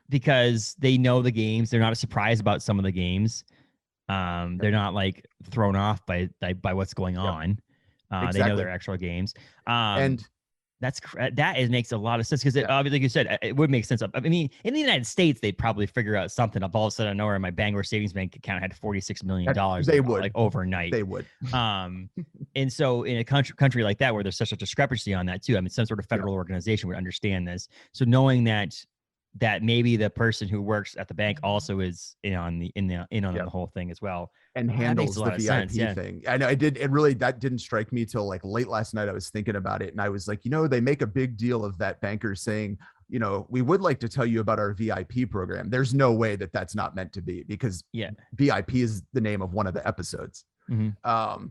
S1: Because they know the games. They're not surprised about some of the games. They're not like thrown off by what's going on. Exactly. They know their actual games. And that makes a lot of sense because obviously, like you said, it would make sense. I mean, in the United States, they'd probably figure out something. All of a sudden, nowhere, my Bangor savings bank account had $46 million.
S2: They would,
S1: like overnight.
S2: They would.
S1: And so in a country like that, where there's such a discrepancy on that too, I mean, some sort of federal organization would understand this. So knowing that maybe the person who works at the bank also is in on the whole thing as well,
S2: and handles the VIP thing. I know that didn't strike me till like late last night. I was thinking about it and I was like, they make a big deal of that banker saying, we would like to tell you about our VIP program. There's no way that that's not meant to be, because VIP is the name of one of the episodes. Mm-hmm.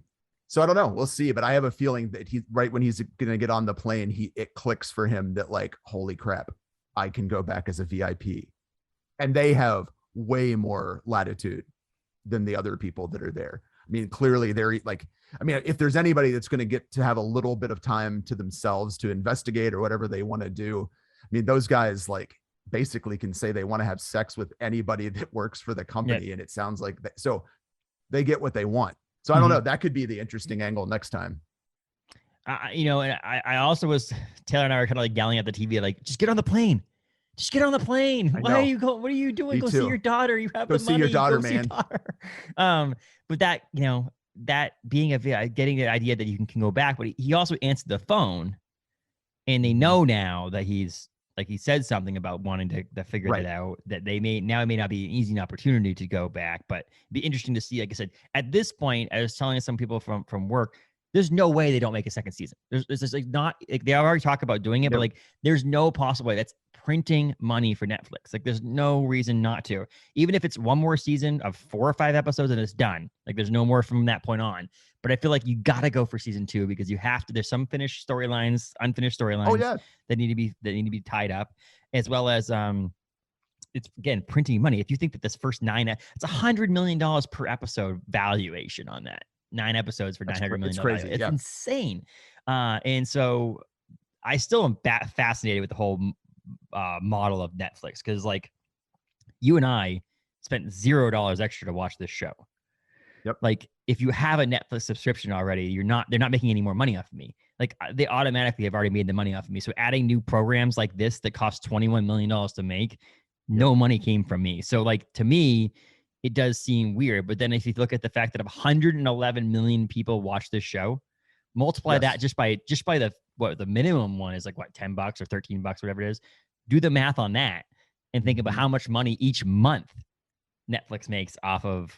S2: So I don't know. We'll see. But I have a feeling that right when he's going to get on the plane, it clicks for him that like, holy crap, I can go back as a VIP. And they have way more latitude than the other people that are there. I mean, clearly they're like, if there's anybody that's going to get to have a little bit of time to themselves to investigate or whatever they want to do, I mean, those guys like basically can say they want to have sex with anybody that works for the company. Yeah. And it sounds like that. So they get what they want. So I don't know. That could be the interesting angle next time.
S1: And I also was, Taylor and I were kind of like yelling at the TV, like, just get on the plane. Just get on the plane. Why are you going? What are you doing? Go see your daughter. You have the money. Go see your daughter, man. But that, that being getting the idea that you can go back, but he also answered the phone and they know now that he's like, he said something about wanting to figure that out, that it may not be an easy opportunity to go back, but it'd be interesting to see. Like I said, at this point, I was telling some people from work, there's no way they don't make a second season. There's just like they already talked about doing it, but like there's no possible way. That's printing money for Netflix. Like there's no reason not to. Even if it's one more season of 4 or 5 episodes and it's done, like there's no more from that point on. But I feel like you got to go for season 2 because you have to. There's some unfinished storylines that need to be tied up, as well as it's again printing money. If you think that this first 9, it's $100 million per episode valuation on that. 9 episodes for $900 million. It's crazy. It's insane. And so I still am fascinated with the whole model of Netflix, because like you and I spent $0 extra to watch this show.
S2: Yep.
S1: Like if you have a Netflix subscription already, they're not making any more money off of me. Like they automatically have already made the money off of me. So adding new programs like this that cost $21 million to make, no money came from me. So like to me, it does seem weird. But then if you look at the fact that 111 million people watch this show, multiply that just by the minimum one is like what, $10 or $13, whatever it is. Do the math on that and think about how much money each month Netflix makes off of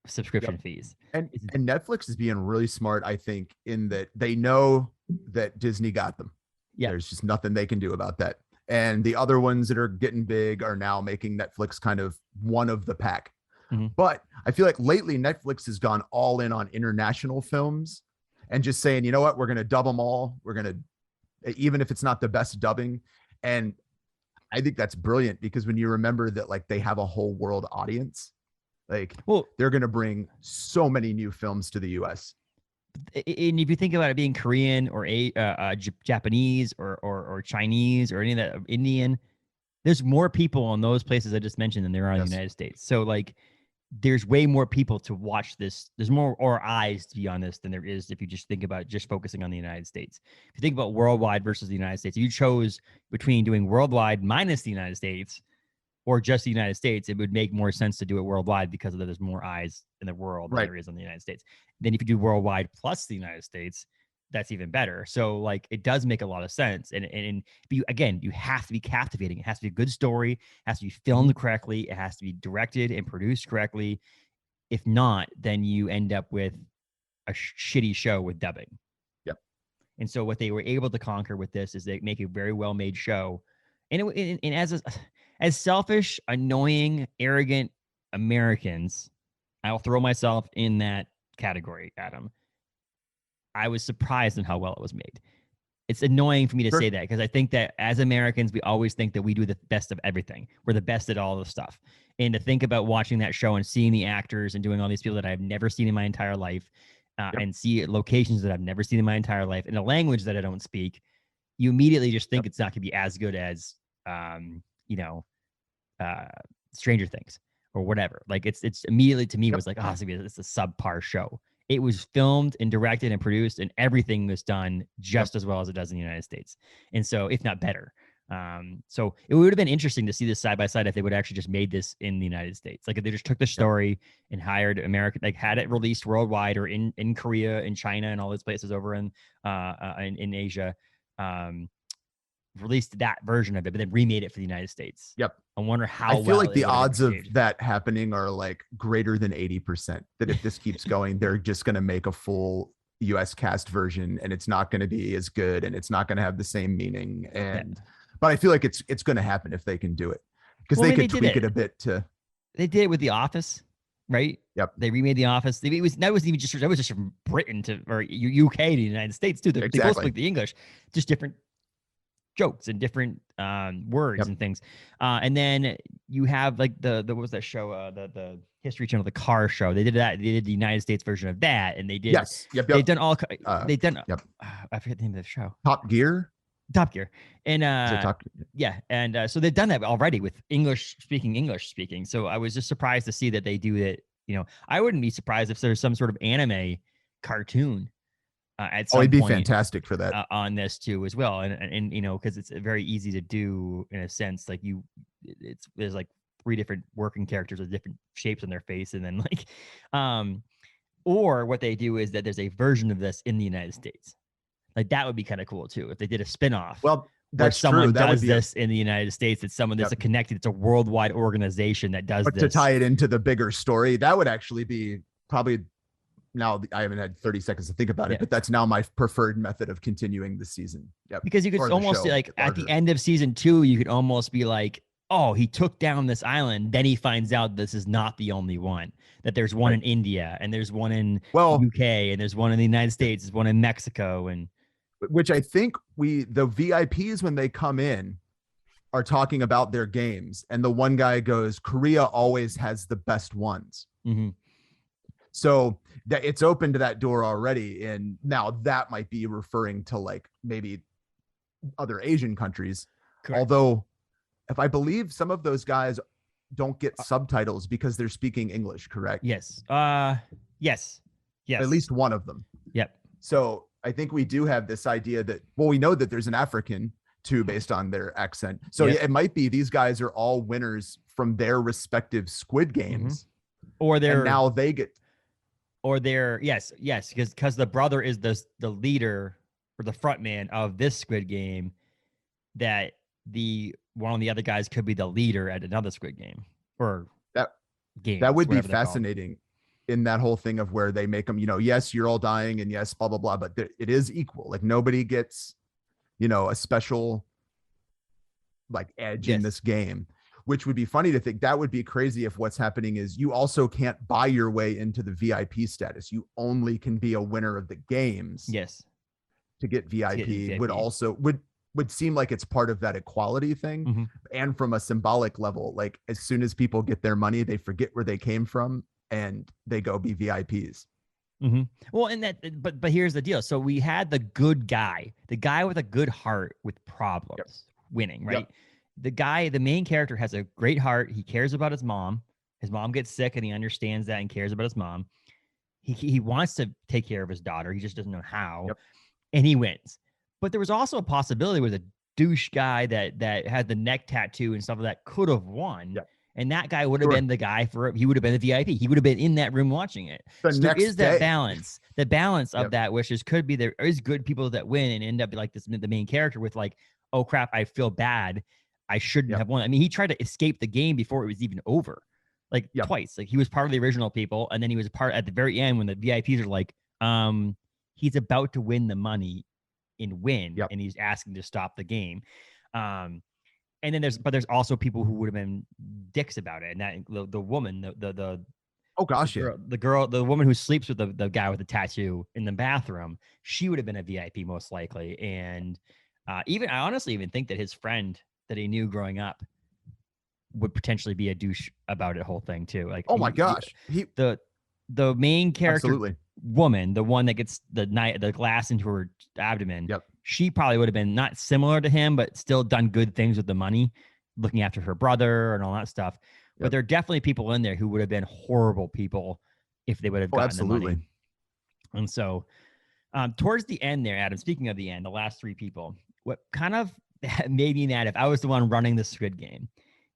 S1: subscription fees.
S2: And Netflix is being really smart, I think, in that they know that Disney got them. Yeah. There's just nothing they can do about that. And the other ones that are getting big are now making Netflix kind of one of the pack. Mm-hmm. But I feel like lately Netflix has gone all in on international films and just saying, you know what, we're going to dub them all. We're going to, even if it's not the best dubbing. And I think that's brilliant, because when you remember that, like, they have a whole world audience, like, they're going to bring so many new films to the US.
S1: And if you think about it being Korean or Japanese or Chinese or any of that, Indian, There's more people in those places I just mentioned than there are in the United States. So like, there's way more people to watch this. There's more or eyes to be on this than there is if you just think about just focusing on the United States. If you think about worldwide versus the United States, if you chose between doing worldwide minus the United States or just the United States, it would make more sense to do it worldwide because of that there's more eyes in the world than there is in the United States. Then if you do worldwide plus the United States, that's even better. So like, it does make a lot of sense. And you, again, you have to be captivating. It has to be a good story. It has to be filmed correctly. It has to be directed and produced correctly. If not, then you end up with a shitty show with dubbing.
S2: Yep.
S1: And so what they were able to conquer with this is they make a very well-made show. And as selfish, annoying, arrogant Americans, I'll throw myself in that category, Adam. I was surprised in how well it was made. It's annoying for me to say that because I think that as Americans, we always think that we do the best of everything. We're the best at all the stuff. And to think about watching that show and seeing the actors and doing all these people that I've never seen in my entire life and see locations that I've never seen in my entire life in a language that I don't speak, you immediately just think it's not going to be as good as, Stranger Things or whatever. Like it's immediately to me was like, oh, it's a subpar show. It was filmed and directed and produced, and everything was done just as well as it does in the United States. And so, if not better. So it would have been interesting to see this side by side if they would actually just made this in the United States. Like if they just took the story and hired American, like had it released worldwide or in Korea, in China, and all those places over in Asia, released that version of it, but then remade it for the United States.
S2: Yep.
S1: I wonder how
S2: I feel like the odds of that happening are like greater than 80%, that if this keeps going, they're just going to make a full US cast version and it's not going to be as good and it's not going to have the same meaning. But I feel like it's going to happen if they can do it because they could tweak it a bit to.
S1: They did it with The Office, right?
S2: Yep.
S1: They remade The Office. That was just from Britain to or UK to the United States too. They both speak the English, just different jokes and different words and things. And then you have like the what was that show? The History Channel, the car show. They did that. They did the United States version of that, and they did. They've done all. They've done. I forget the name of the show.
S2: Top Gear.
S1: And so they've done that already with English speaking. So I was just surprised to see that they do it. I wouldn't be surprised if there's some sort of anime cartoon at some
S2: it'd be
S1: point,
S2: fantastic for that
S1: on this too as well. And because it's very easy to do in a sense, like there's like 3 different working characters with different shapes on their face. And then like, or what they do is that there's a version of this in the United States. Like that would be kind of cool too. If they did a spinoff.
S2: Well,
S1: that's someone does this in the United States. It's someone that's connected. It's a worldwide organization that does this.
S2: To tie it into the bigger story, that would actually be probably, now I haven't had 30 seconds to think about it, but that's now my preferred method of continuing the season.
S1: Because you could almost like at the end of season 2, you could almost be like, oh, he took down this island. Then he finds out this is not the only one, that there's one in India and there's one in UK and there's one in the United States, there's one in Mexico. And
S2: which I think the VIPs, when they come in, are talking about their games. And the one guy goes, Korea always has the best ones.
S1: Mm-hmm.
S2: So that it's open to that door already. And now that might be referring to like maybe other Asian countries. Correct. Although if I believe some of those guys don't get subtitles because they're speaking English, correct?
S1: Yes. Yes.
S2: At least one of them.
S1: Yep.
S2: So I think we do have this idea that, we know that there's an African too, based on their accent. So it might be these guys are all winners from their respective Squid Games.
S1: Or they're
S2: now they get.
S1: Or they're yes, because the brother is the leader or the front man of this Squid Game, that one of the other guys could be the leader at another Squid Game or game.
S2: That would be fascinating in that whole thing of where they make them, yes, you're all dying and yes, blah, blah, blah, but it is equal. Like nobody gets, a special like edge in this game. Which would be funny to think. That would be crazy if what's happening is you also can't buy your way into the VIP status. You only can be a winner of the games.
S1: Yes.
S2: To get VIP would seem like it's part of that equality thing.
S1: Mm-hmm.
S2: And from a symbolic level, like as soon as people get their money, they forget where they came from and they go be VIPs.
S1: Mm-hmm. Well, but here's the deal. So we had the good guy, the guy with a good heart with problems winning, right? the main character has a great heart. He cares about his mom. His mom gets sick and he understands that and cares about his mom. He wants to take care of his daughter. He just doesn't know how.
S2: Yep.
S1: And he wins. But there was also a possibility with a douche guy that had the neck tattoo and stuff like that could have won.
S2: Yep.
S1: And that guy would have been the guy he would have been the VIP. He would have been in that room watching it. So there is that balance. The balance of that, which could be there is good people that win and end up like the main character with like, oh crap, I feel bad. I shouldn't have won. I mean, he tried to escape the game before it was even over. Like twice. Like he was part of the original people, and then he was a part at the very end when the VIPs are like, he's about to win the money and win, and he's asking to stop the game. And then there's also people who would have been dicks about it, and that the woman, the woman who sleeps with the guy with the tattoo in the bathroom, she would have been a VIP most likely. And I honestly even think that his friend that he knew growing up would potentially be a douche about the whole thing too. Like, the main character woman, the one that gets the glass into her abdomen. She probably would have been not similar to him, but still done good things with the money, looking after her brother and all that stuff. But there are definitely people in there who would have been horrible people if they would have gotten the money. And so towards the end there, Adam, speaking of the end, the last three people, what kind of made me mad if I was the one running the Squid Game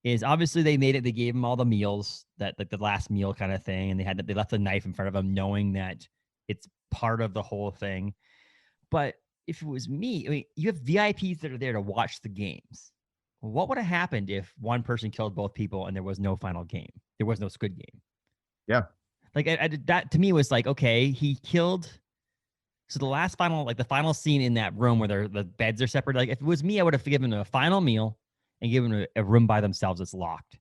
S1: is obviously they gave him all the meals, that like the last meal kind of thing. And they left the knife in front of him knowing that it's part of the whole thing. But if it was me, I mean, you have VIPs that are there to watch the games. What would have happened if one person killed both people and there was no final game? There was no Squid Game.
S2: Yeah.
S1: Like that to me was like, okay, he killed. So the final scene in that room where the beds are separate. Like if it was me, I would have given them a final meal and given them a room by themselves that's locked,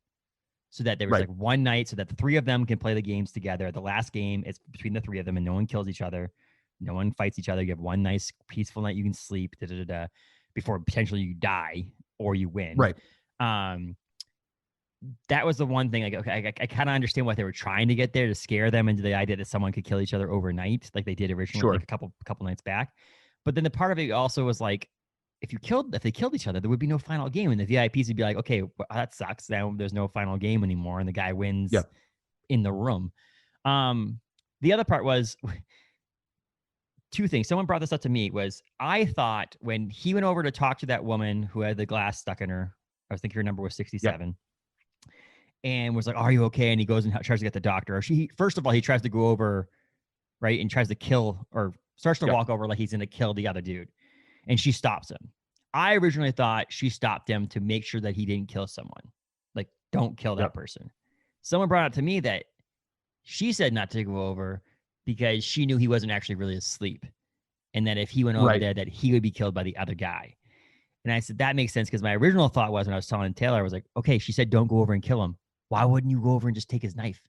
S1: so that there was like one night, so that the three of them can play the games together. The last game is between the three of them, and no one kills each other. No one fights each other. You have one nice, peaceful night. You can sleep before potentially you die or you win.
S2: Right.
S1: That was the one thing. Like, okay, I kind of understand what they were trying to get there to scare them into the idea that someone could kill each other overnight, like they did originally, like a couple nights back. But then the part of it also was like, if they killed each other, there would be no final game, and the VIPs would be like, okay, well, that sucks. Now there's no final game anymore, and the guy wins in the room. The other part was. Two things. Someone brought this up to me was I thought when he went over to talk to that woman who had the glass stuck in her, I was thinking her number was 67, and was like, are you okay? And he goes and tries to get the doctor. First of all, he tries to go over, right, and tries to kill or starts to walk over like he's going to kill the other dude. And she stops him. I originally thought she stopped him to make sure that he didn't kill someone. Like, don't kill that person. Someone brought up to me that she said not to go over because she knew he wasn't actually really asleep, and that if he went over there, that he would be killed by the other guy. And I said, that makes sense, because my original thought was when I was telling Taylor, I was like, okay, she said don't go over and kill him. Why wouldn't you go over and just take his knife?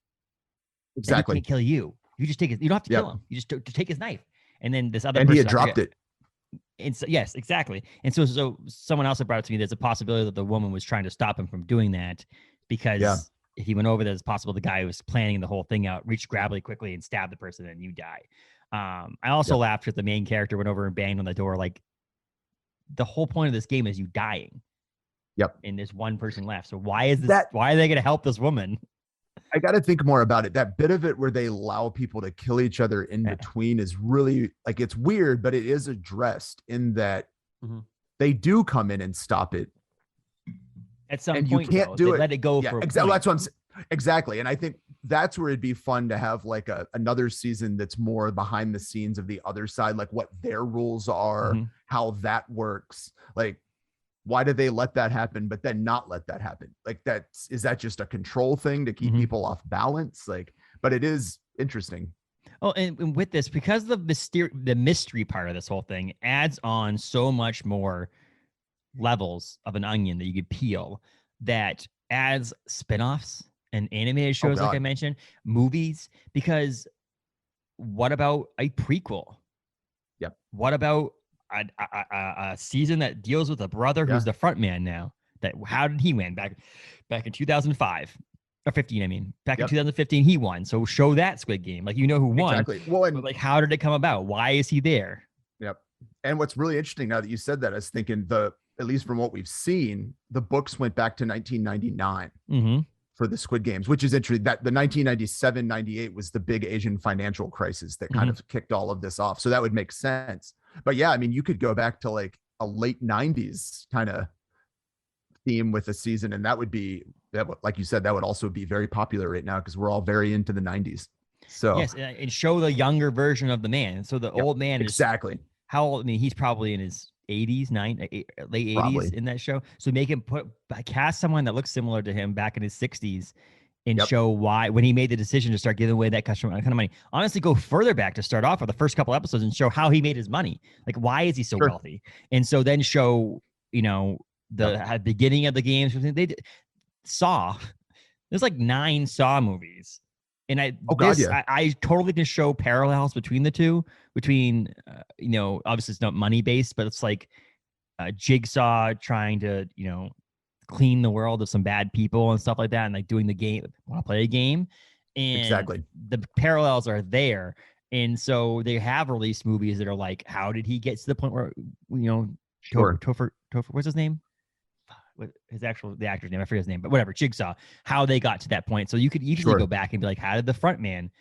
S2: Exactly.
S1: He can't kill you. You just take his. You don't have to kill him. You just to take his knife. And then this other
S2: person,
S1: he
S2: had dropped it.
S1: And so, yes, exactly. And so someone else had brought it to me. There's a possibility that the woman was trying to stop him from doing that, because if he went over there, it's possible the guy who was planning the whole thing out reached, grab really quickly and stabbed the person, and you die. I also laughed because the main character went over and banged on the door. Like, the whole point of this game is you dying. And there's one person left. So why is this? Why are they going to help this woman?
S2: I got to think more about it. That bit of it where they allow people to kill each other in between is really like, it's weird, but it is addressed in that they do come in and stop it.
S1: At some point,
S2: you can't do it.
S1: Let it go for
S2: exactly. That's what I'm saying. Exactly. And I think that's where it'd be fun to have like another season that's more behind the scenes of the other side, like what their rules are, how that works. Like, why did they let that happen, but then not let that happen? Like, is that just a control thing to keep people off balance? Like, but it is interesting.
S1: Oh, and with this, because the mystery part of this whole thing adds on so much more levels of an onion that you could peel, that adds spinoffs and animated shows, like I mentioned, movies, because what about a prequel? What about a season that deals with a brother who's the front man now? How did he win back in 2005 or 15? I mean, back in 2015, he won. So show that Squid Game, like, who won.
S2: Exactly. Well,
S1: but like, how did it come about? Why is he there?
S2: And what's really interesting now that you said that, I was thinking at least from what we've seen, the books went back to 1999 for the Squid Games, which is interesting. That the 1997-98 was the big Asian financial crisis that kind of kicked all of this off. So that would make sense. But yeah, I mean, you could go back to like a late 90s kind of theme with a season, and that would be, that, like you said, that would also be very popular right now because we're all very into the 90s. So
S1: yes, and show the younger version of the man. So the old man is
S2: exactly
S1: how old? I mean, he's probably in his 80s, late 80s probably in that show. So make him cast someone that looks similar to him back in his 60s and show why, when he made the decision to start giving away that customer kind of money. Honestly, go further back to start off with the first couple episodes and show how he made his money. Like, why is he so wealthy? And so then show, you know, the beginning of the games. They did Saw. There's like 9 Saw movies. And I totally can show parallels between the two, between, you know, obviously it's not money based, but it's like Jigsaw trying to, you know, clean the world of some bad people and stuff like that. And like doing the game, want to play a game. And the parallels are there. And so they have released movies that are like, how did he get to the point where, you know, Topher, what's his name? What the actor's name, I forget his name, but whatever, Jigsaw, how they got to that point. So you could easily go back and be like, how did the front man,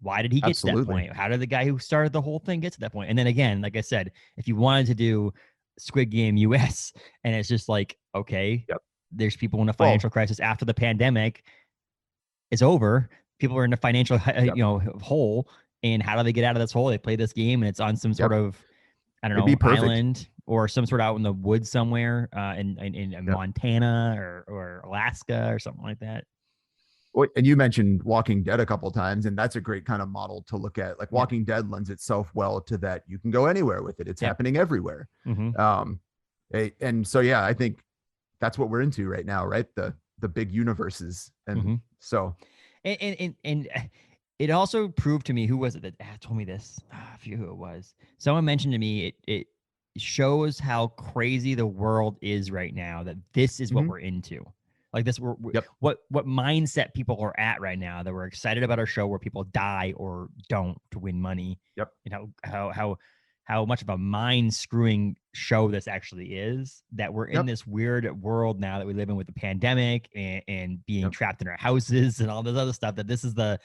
S1: why did he get to that point? How did the guy who started the whole thing get to that point? And then again, like I said, if you wanted to do Squid Game US, and it's just like, okay, there's people in a financial crisis after the pandemic is over. People are in a financial, you know, hole. And how do they get out of this hole? They play this game and it's on some sort of, I don't know, island or some sort of out in the woods somewhere in Montana or Alaska or something like that.
S2: Well, and you mentioned Walking Dead a couple of times, and that's a great kind of model to look at. Like Walking Dead lends itself well to that. You can go anywhere with it. It's happening everywhere. And so, yeah, I think that's what we're into right now, right? The big universes. And so.
S1: And it also proved to me, who was it that told me this? I forget who it was. Someone mentioned to me, it shows how crazy the world is right now, that this is what we're into. Like this, what mindset people are at right now, that we're excited about our show where people die or don't to win money. You know, how much of a mind screwing show this actually is, that we're in this weird world now that we live in with the pandemic and being trapped in our houses and all this other stuff, that this is what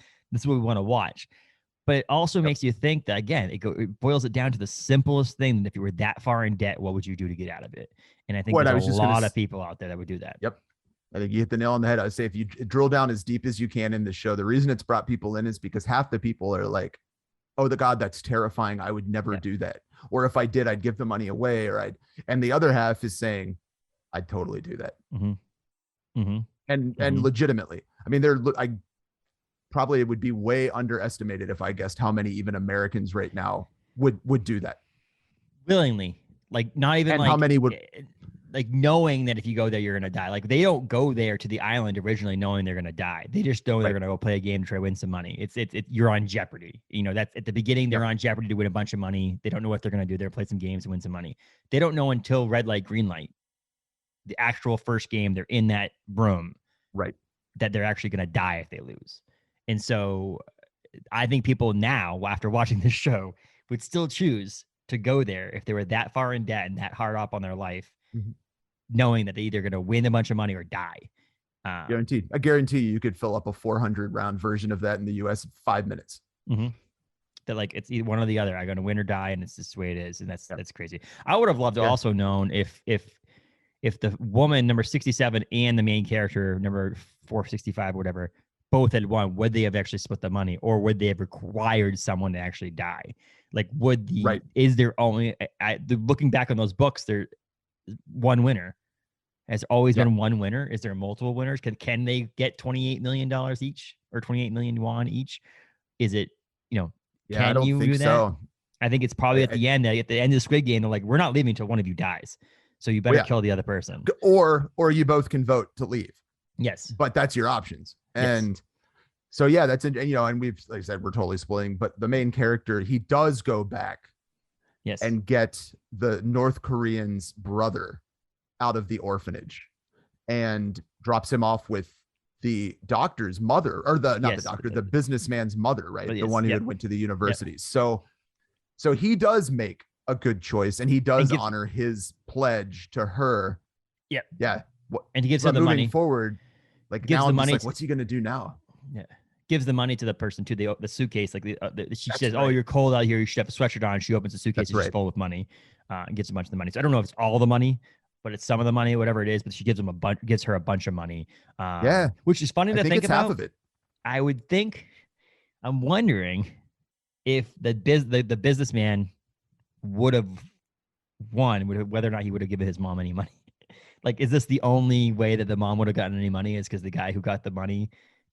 S1: we want to watch. But it also makes you think that, again, it boils it down to the simplest thing. That if you were that far in debt, what would you do to get out of it? And I think there's a lot of people out there that would do that.
S2: I think you hit the nail on the head. I would say if you drill down as deep as you can in the show, the reason it's brought people in is because half the people are like, oh, God, that's terrifying. I would never do that. Or if I did, I'd give the money away, and the other half is saying, I'd totally do that. And legitimately, I mean, probably it would be way underestimated if I guessed how many even Americans right now would do that
S1: willingly. Like not even, and like how many would, like knowing that if you go there, you're going to die. Like they don't go there to the island originally knowing they're going to die. They just know they're going to go play a game to try to win some money. You're on jeopardy. You know, that's at the beginning, they're on jeopardy to win a bunch of money. They don't know what they're going to do. They're play some games and win some money. They don't know until red light, green light, the actual first game, they're in that room, that they're actually going to die if they lose. And so I think people now, after watching this show, would still choose to go there if they were that far in debt and that hard up on their life, knowing that they're either going to win a bunch of money or die.
S2: Guaranteed. I guarantee you could fill up a 400 round version of that in the US in 5 minutes.
S1: That like, it's either one or the other. I'm going to win or die. And it's just the way it is. And that's crazy. I would have loved to also known if the woman number 67 and the main character number 465 or whatever both had won, would they have actually split the money, or would they have required someone to actually die? Like, would is there only, looking back on those books, there one winner? Has always been one winner? Is there multiple winners? Can they get $28 million each, or 28 million yuan each? Is it, you know, can
S2: I don't
S1: you
S2: think
S1: do that?
S2: So.
S1: I think it's probably at the end of the Squid Game, they're like, we're not leaving until one of you dies. So you better kill the other person.
S2: Or you both can vote to leave.
S1: Yes.
S2: But that's your options. And so, yeah, that's, you know, and we've, like I said, we're totally spoiling, but the main character, he does go back and get the North Korean's brother out of the orphanage and drops him off with the doctor's mother, or the businessman's mother, right? The one who went to the university. So he does make a good choice, and he does honor his pledge to her. Yeah.
S1: And he gives her the money
S2: forward. Like now, I'm just like, what's he gonna do now?
S1: Yeah, gives the money to the person to the suitcase. Like she says, "Oh, you're cold out here. You should have a sweatshirt on." She opens the suitcase, it's full with money, and gives a bunch of the money. So I don't know if it's all the money, but it's some of the money, whatever it is. But she gives her a bunch of money. Which is funny to think about. Half of it. I would think. I'm wondering if the businessman would have won, whether or not he would have given his mom any money. Like, is this the only way that the mom would have gotten any money? Is because the guy who got the money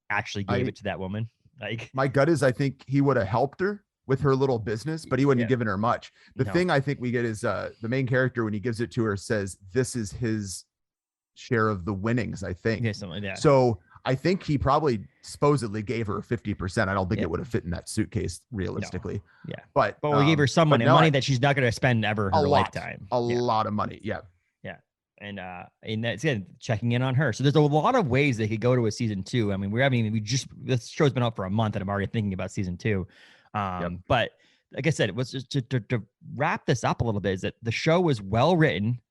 S1: actually gave it to that woman? Like,
S2: my gut is I think he would have helped her with her little business, but he wouldn't have given her much. The thing I think we get is the main character, when he gives it to her, says this is his share of the winnings, I think.
S1: Yeah, something like that.
S2: So I think he probably supposedly gave her 50%. I don't think it would have fit in that suitcase realistically.
S1: No. Yeah.
S2: But
S1: we gave her some money, money that she's not going to spend ever in her lifetime.
S2: A lot of money. Yeah.
S1: And that's again checking in on her. So there's a lot of ways they could go to a season 2. I mean, this show's been out for a month and I'm already thinking about season 2. But like I said, it was just to wrap this up a little bit, is that the show was well written,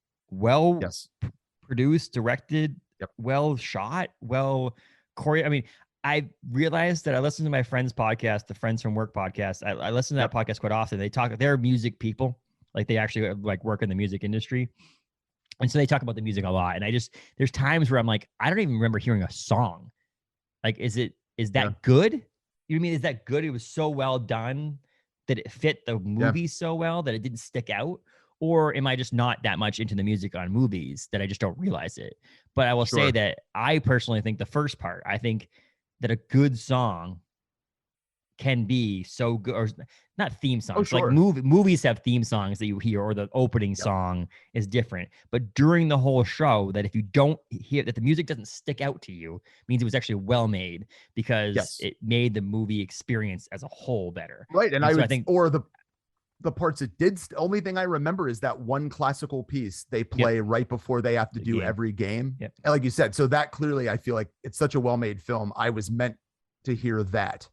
S1: produced, directed, well shot, well choreographed. I mean, I realized that I listened to my friend's podcast, the Friends from Work podcast. I listen to that podcast quite often. They're music people. Like they actually like work in the music industry. And so they talk about the music a lot. And there's times where I'm like, I don't even remember hearing a song. Like, is that good? You know what I mean? Is that good? It was so well done that it fit the movie so well that it didn't stick out? Or am I just not that much into the music on movies that I just don't realize it? But I will say that I personally think the first part, I think that a good song can be so good, or not theme songs. Like movies have theme songs that you hear, or the opening song is different. But during the whole show, that if you don't hear that the music doesn't stick out to you, means it was actually well made, because it made the movie experience as a whole better.
S2: Right. And I think, or the parts it did, only thing I remember is that one classical piece they play right before they have to do every game. And like you said, so that clearly, I feel like it's such a well-made film. I was meant to hear that.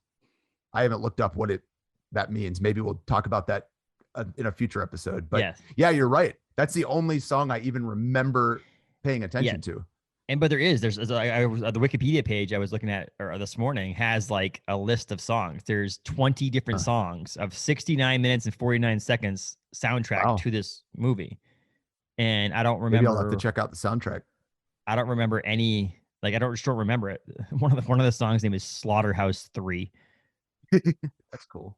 S2: I haven't looked up what that means. Maybe we'll talk about that in a future episode. But yeah, you're right. That's the only song I even remember paying attention to.
S1: But there's the Wikipedia page I was looking at this morning has like a list of songs. There's 20 different songs of 69 minutes and 49 seconds soundtrack to this movie. And I don't remember.
S2: Maybe I'll have to check out the soundtrack.
S1: I don't remember any, like, I don't remember it. One of the songs name is Slaughterhouse 3.
S2: That's cool.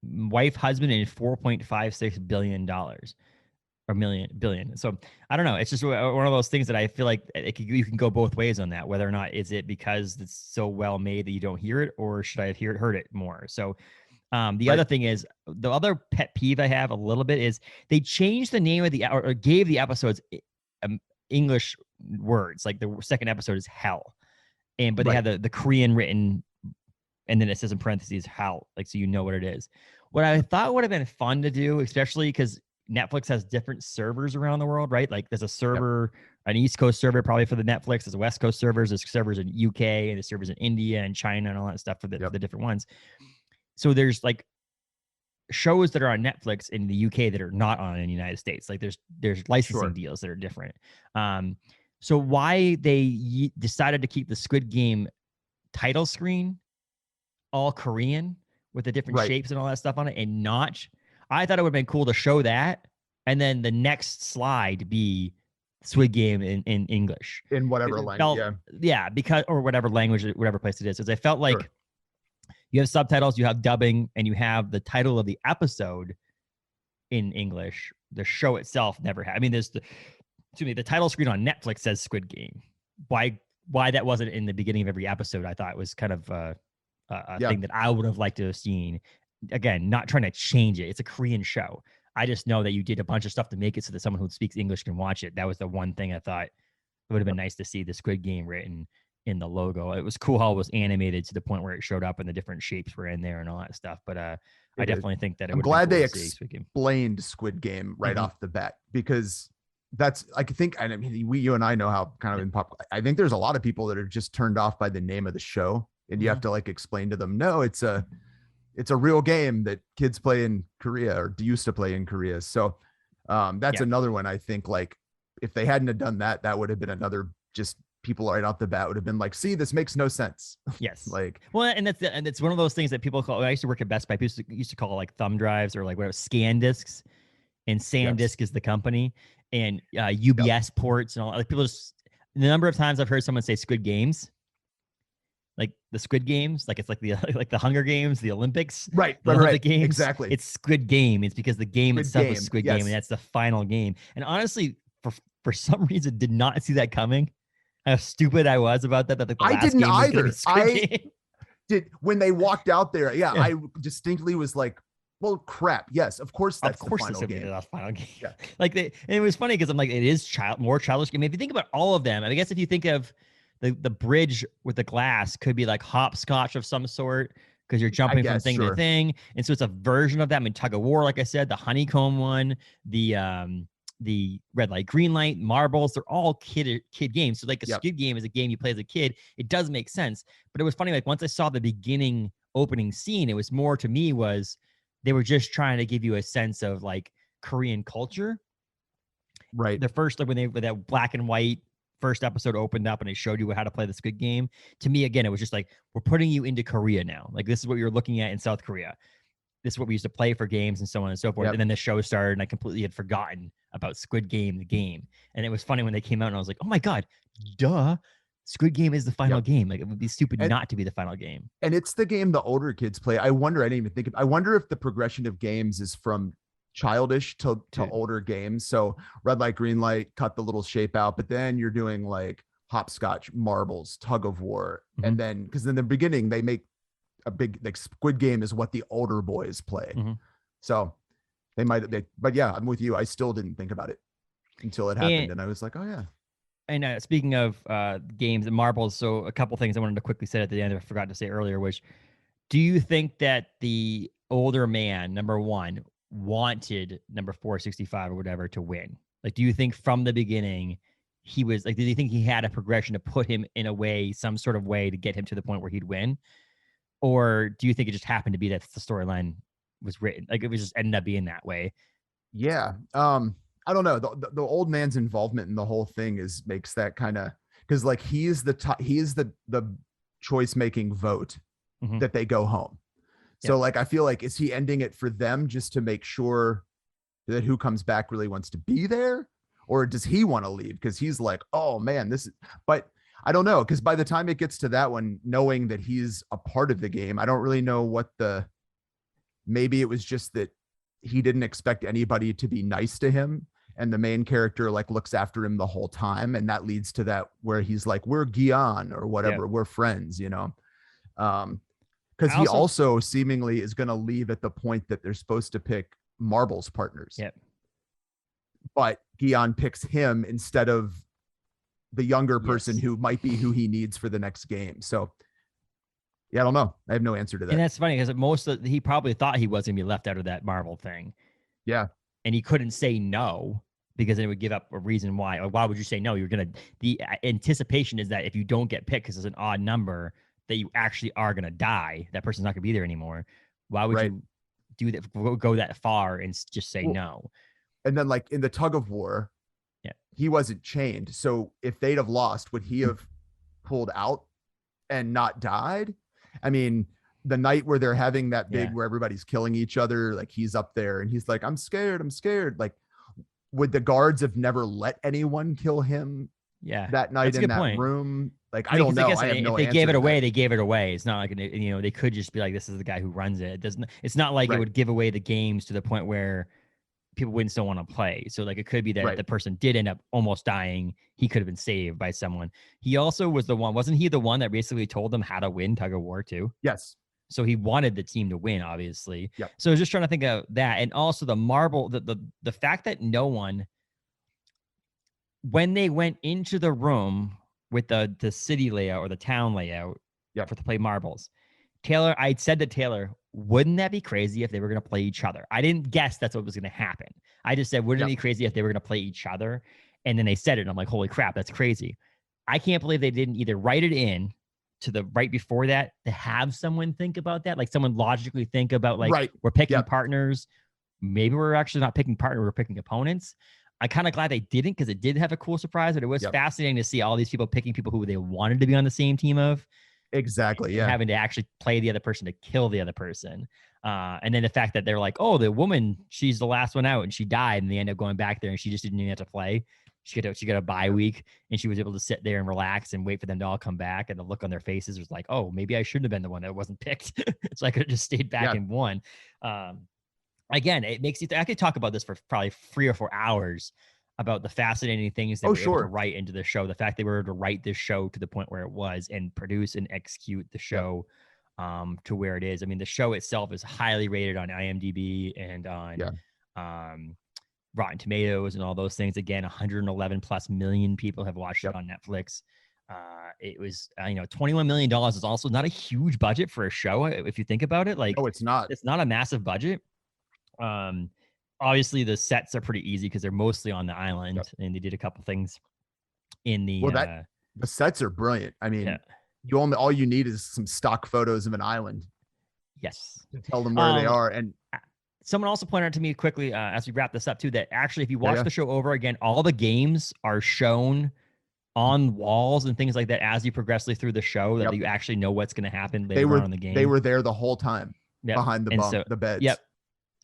S1: Wife, husband, and $4.56 billion or billion. So I don't know. It's just one of those things that I feel like you can go both ways on that. Whether or not is it because it's so well made that you don't hear it, or should I have heard it more? So the other thing is, the other pet peeve I have a little bit is they changed the name of or gave the episodes English words. Like the second episode is hell, but they have the Korean written. And then it says in parentheses, how, like, so you know what it is. What I thought would have been fun to do, especially because Netflix has different servers around the world, right? Like there's a server, an East Coast server probably for the Netflix. There's West Coast servers. There's servers in UK, and there's servers in India and China and all that stuff for the different ones. So there's like shows that are on Netflix in the UK that are not on in the United States. Like there's licensing deals that are different. So why they decided to keep the Squid Game title screen all Korean with the different shapes and all that stuff on it, and not, I thought it would have been cool to show that, and then the next slide be Squid Game in English,
S2: in whatever language,
S1: because, or whatever language, whatever place it is. Because I felt like you have subtitles, you have dubbing, and you have the title of the episode in English. The show itself never had. I mean, the title screen on Netflix says Squid Game. Why that wasn't in the beginning of every episode, I thought was kind of a thing that I would have liked to have seen. Again, not trying to change it. It's a Korean show. I just know that you did a bunch of stuff to make it so that someone who speaks English can watch it. That was the one thing I thought it would have been nice to see the Squid Game written in the logo. It was cool how it was animated to the point where it showed up and the different shapes were in there and all that stuff. But I definitely think that I'm glad they
S2: explained Squid Game right off the bat, because that's, I think, and I mean, you and I know how kind of in pop, I think there's a lot of people that are just turned off by the name of the show. And you have to like explain to them, no, it's it's a real game that kids play in Korea or used to play in Korea. So that's another one. I think like if they hadn't have done that, that would have been another just people right off the bat would have been like, see, this makes no sense.
S1: Yes.
S2: Like,
S1: well, and it's one of those things that people call, I used to work at Best Buy. People used to call like thumb drives or like whatever, scan discs, and SanDisk is the company, and UBS ports and all. Like people just, the number of times I've heard someone say Squid Games, like the Squid Games, like it's like the Hunger Games, the Olympics,
S2: right,
S1: the Olympic Games.
S2: Exactly.
S1: It's Squid Game. It's because the game itself is Squid Game, and that's the final game. And honestly, for some reason, did not see that coming. How stupid I was about that. That the last
S2: I didn't
S1: game was
S2: either.
S1: Squid Game.
S2: Did when they walked out there. Yeah, I distinctly was like, well, crap. Yes, of course. That's the final game.
S1: The final game.
S2: Yeah.
S1: Like and it was funny because I'm like, it is more childish game. If you think about all of them, I guess if you think of the bridge with the glass could be like hopscotch of some sort because you're jumping from thing to thing, and so it's a version of that. I mean, tug of war, like I said, the honeycomb one, the red light, green light, marbles, they're all kid games. So like a Squid Game is a game you play as a kid. It does make sense, but it was funny. Like once I saw the beginning opening scene, it was more to me was they were just trying to give you a sense of like Korean culture.
S2: Right.
S1: The first, like when that black and white first episode opened up and it showed you how to play the Squid Game. To me, again, it was just like, we're putting you into Korea now. Like this is what you're looking at in South Korea. This is what we used to play for games and so on and so forth. And then the show started and I completely had forgotten about Squid Game, the game. And it was funny when they came out and I was like, oh my God, duh. Squid Game is the final game. Like it would be stupid not to be the final game.
S2: And it's the game the older kids play. I wonder, I didn't even think of, I wonder if the progression of games is from childish to older games. So red light, green light, cut the little shape out, but then you're doing like hopscotch, marbles, tug of war. And then, because in the beginning they make a big, like Squid Game is what the older boys play. So they might, but yeah, I'm with you. I still didn't think about it until it happened. And I was like, oh yeah.
S1: And speaking of games and marbles, so a couple things I wanted to quickly say at the end I forgot to say earlier, which do you think that the older man, number one, wanted number 465 or whatever to win? Like, do you think from the beginning he was like, did you think he had a progression to put him in a way, some sort of way to get him to the point where he'd win? Or do you think it just happened to be that the storyline was written? Like it was just ended up being that way?
S2: Yeah. I don't know. The old man's involvement in the whole thing makes that kind of, because like he's the choice making vote that they go home. So like I feel like, is he ending it for them just to make sure that who comes back really wants to be there, or does he want to leave because he's like, oh man, this is, but I don't know, because by the time it gets to that one, knowing that he's a part of the game, I don't really know what maybe it was just that he didn't expect anybody to be nice to him, and the main character like looks after him the whole time, and that leads to that where he's like, we're Gian or whatever, we're friends, you know. Because he also seemingly is going to leave at the point that they're supposed to pick marbles partners. But Gian picks him instead of the younger person who might be who he needs for the next game. So yeah, I don't know. I have no answer to that.
S1: And that's funny because he probably thought he was going to be left out of that marble thing.
S2: Yeah.
S1: And he couldn't say no because it would give up a reason why. Or why would you say no? The anticipation is that if you don't get picked because it's an odd number, that you actually are going to die. That person's not going to be there anymore. Why would you do that? Go that far and just say no.
S2: And then like in the tug of war, he wasn't chained. So if they'd have lost, would he have pulled out and not died? I mean, the night where they're having that big, where everybody's killing each other, like he's up there and he's like, I'm scared. Like, would the guards have never let anyone kill him that night in that room? Like, I don't know. I have no answer.
S1: If they gave it away, they gave it away. It's not like, they could just be like, this is the guy who runs it. It's not like it would give away the games to the point where people wouldn't still want to play. So like, it could be that the person did end up almost dying. He could have been saved by someone. He also was wasn't he the one that basically told them how to win tug of war too?
S2: Yes.
S1: So he wanted the team to win, obviously.
S2: Yep.
S1: So I was just trying to think of that. And also the marble, the fact that no one, when they went into the room with the city layout or the town layout to play marbles, I'd said to Taylor, wouldn't that be crazy if they were going to play each other? I didn't guess that's what was going to happen. I just said, wouldn't it be crazy if they were going to play each other? And then they said it, and I'm like, holy crap, that's crazy. I can't believe they didn't either write it in to the right before that to have someone think about that, like someone logically think about like,
S2: Right.
S1: we're picking partners. Maybe we're actually not picking partner, we're picking opponents. I'm kind of glad they didn't, because it did have a cool surprise, but it was fascinating to see all these people picking people who they wanted to be on the same team of.
S2: Exactly.
S1: And having to actually play the other person to kill the other person. And then the fact that they're like, oh, the woman, she's the last one out and she died, and they end up going back there and she just didn't even have to play. She got a bye week, and she was able to sit there and relax and wait for them to all come back. And the look on their faces was like, oh, maybe I shouldn't have been the one that wasn't picked. So I could have just stayed back and won. Again, it makes you, I could talk about this for probably 3 or 4 hours about the fascinating things that we were able to write into the show. The fact they were able to write this show to the point where it was, and produce and execute the show to where it is. I mean, the show itself is highly rated on IMDb and on Rotten Tomatoes and all those things. Again, 111 plus million people have watched it on Netflix. It was, $21 million is also not a huge budget for a show. If you think about it, like,
S2: no, it's not
S1: a massive budget. Obviously the sets are pretty easy because they're mostly on the island, and they did a couple things in the,
S2: the sets are brilliant. I mean, all you need is some stock photos of an island.
S1: Yes.
S2: To tell them where they are. And
S1: someone also pointed out to me quickly, as we wrap this up too, that actually, if you watch the show over again, all the games are shown on walls and things like that as you progress through the show, that you actually know what's going to happen later on in the game.
S2: They were there the whole time behind the beds.
S1: Yep.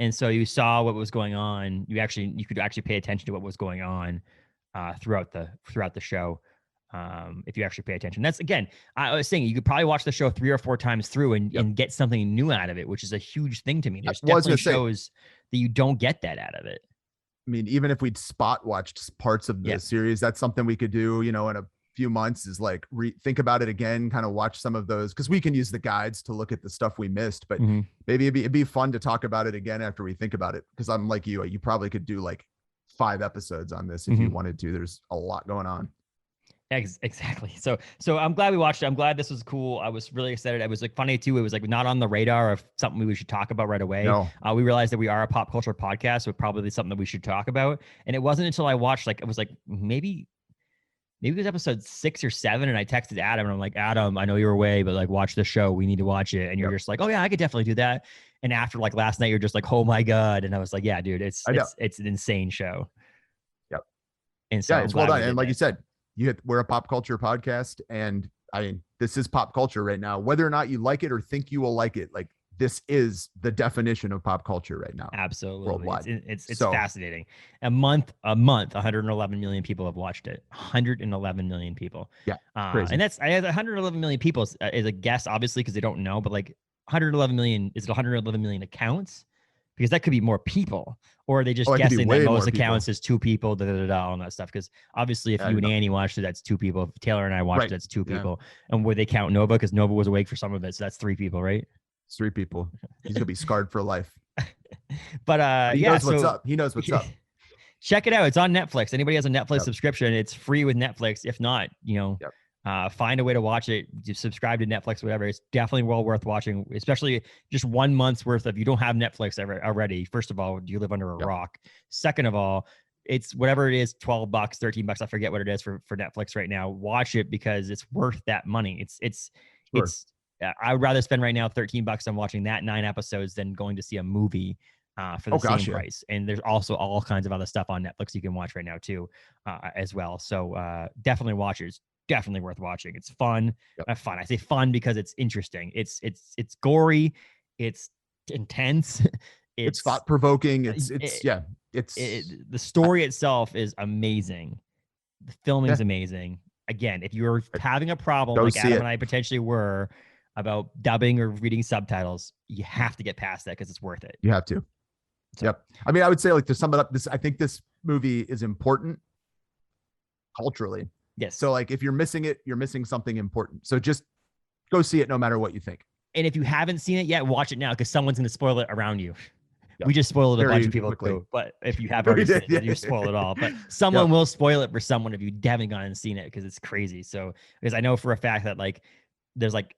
S1: And so you saw what was going on. You could actually pay attention to what was going on throughout the show. If you actually pay attention. That's, again, I was saying, you could probably watch the show 3 or 4 times through and get something new out of it, which is a huge thing to me. There's definitely shows that you don't get that out of it.
S2: I mean, even if we'd spot watched parts of the series, that's something we could do, in a few months, is like think about it again, kind of watch some of those, because we can use the guides to look at the stuff we missed, but maybe it'd be fun to talk about it again after we think about it, because I'm like you probably could do like 5 episodes on this if you wanted to. There's a lot going on.
S1: Exactly. So I'm glad we watched it. I'm glad this was cool. I was really excited. It was like funny too. It was like not on the radar of something we should talk about right away.
S2: No.
S1: We realized that we are a pop culture podcast, so probably something that we should talk about. And it wasn't until I watched, like, it was like maybe it was episode 6 or 7, and I texted Adam and I'm like, Adam, I know you're away, but like, watch the show. We need to watch it. And you're just like, oh yeah, I could definitely do that. And after like last night, you're just like, oh my God. And I was like, yeah, dude, it's an insane show.
S2: Yep.
S1: And so
S2: it's well done. And like you said, we're a pop culture podcast, and I mean, this is pop culture right now. Whether or not you like it or think you will like it, like, this is the definition of pop culture right now.
S1: Absolutely.
S2: Worldwide.
S1: It's fascinating. A month, 111 million people have watched it. 111 million people.
S2: Yeah. Crazy.
S1: And that's, I have 111 million people is a guess, obviously, because they don't know, but like 111 million, is it 111 million accounts? Because that could be more people, or are they just guessing that most accounts is 2 people, all that stuff? Because obviously, if you and Annie watched it, that's 2 people. If Taylor and I watched it, that's 2 people. And would they count Nova? Because Nova was awake for some of it, so that's 3 people, right?
S2: It's 3 people. He's gonna be scarred for life.
S1: But
S2: he knows what's up. He knows what's up.
S1: Check it out. It's on Netflix. Anybody has a Netflix subscription, it's free with Netflix. If not, find a way to watch it. Just subscribe to Netflix, whatever. It's definitely well worth watching, especially just 1 month's worth of. You don't have Netflix already. First of all, do you live under a rock? Second of all, it's whatever it is, $12, $13. I forget what it is for Netflix right now. Watch it because it's worth that money. It's I would rather spend right now $13 on watching that 9 episodes than going to see a movie for the same price. And there's also all kinds of other stuff on Netflix you can watch right now too, as well. So definitely watch it. It's definitely worth watching. It's fun. Fun. I say fun because it's interesting. It's gory. It's intense.
S2: It's thought provoking. The
S1: story itself is amazing. The filming is amazing. Again, if you're having a problem like Adam and I potentially were about dubbing or reading subtitles, you have to get past that because it's worth it.
S2: You have to. So. I mean, I would say, like, to sum it up, I think this movie is important culturally.
S1: Yes.
S2: So like, if you're missing it, you're missing something important. So just go see it no matter what you think.
S1: And if you haven't seen it yet, watch it now, because someone's going to spoil it around you. We just spoiled a bunch of people too, but if you have already seen it, you spoil it all. But someone will spoil it for someone if you haven't gone and seen it, because it's crazy. So, because I know for a fact that like there's like,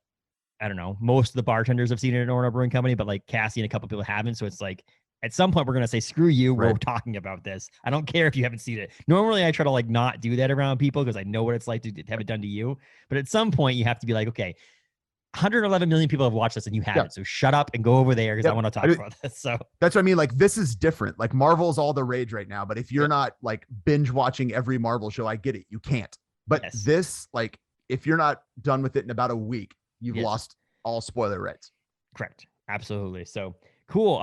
S1: I don't know, most of the bartenders have seen it at Orono Brewing Company, but like Cassie and a couple people haven't. So it's like at some point we're going to say, screw you. We're talking about this. I don't care if you haven't seen it. Normally I try to like not do that around people because I know what it's like to have it done to you. But at some point you have to be like, okay, 111 million people have watched this and you haven't. So shut up and go over there because I want to talk about this. So
S2: that's what I mean. Like, this is different. Like, Marvel's all the rage right now. But if you're not like binge watching every Marvel show, I get it. You can't. But this, like, if you're not done with it in about a week, you've lost all spoiler rights.
S1: Correct. Absolutely. So cool.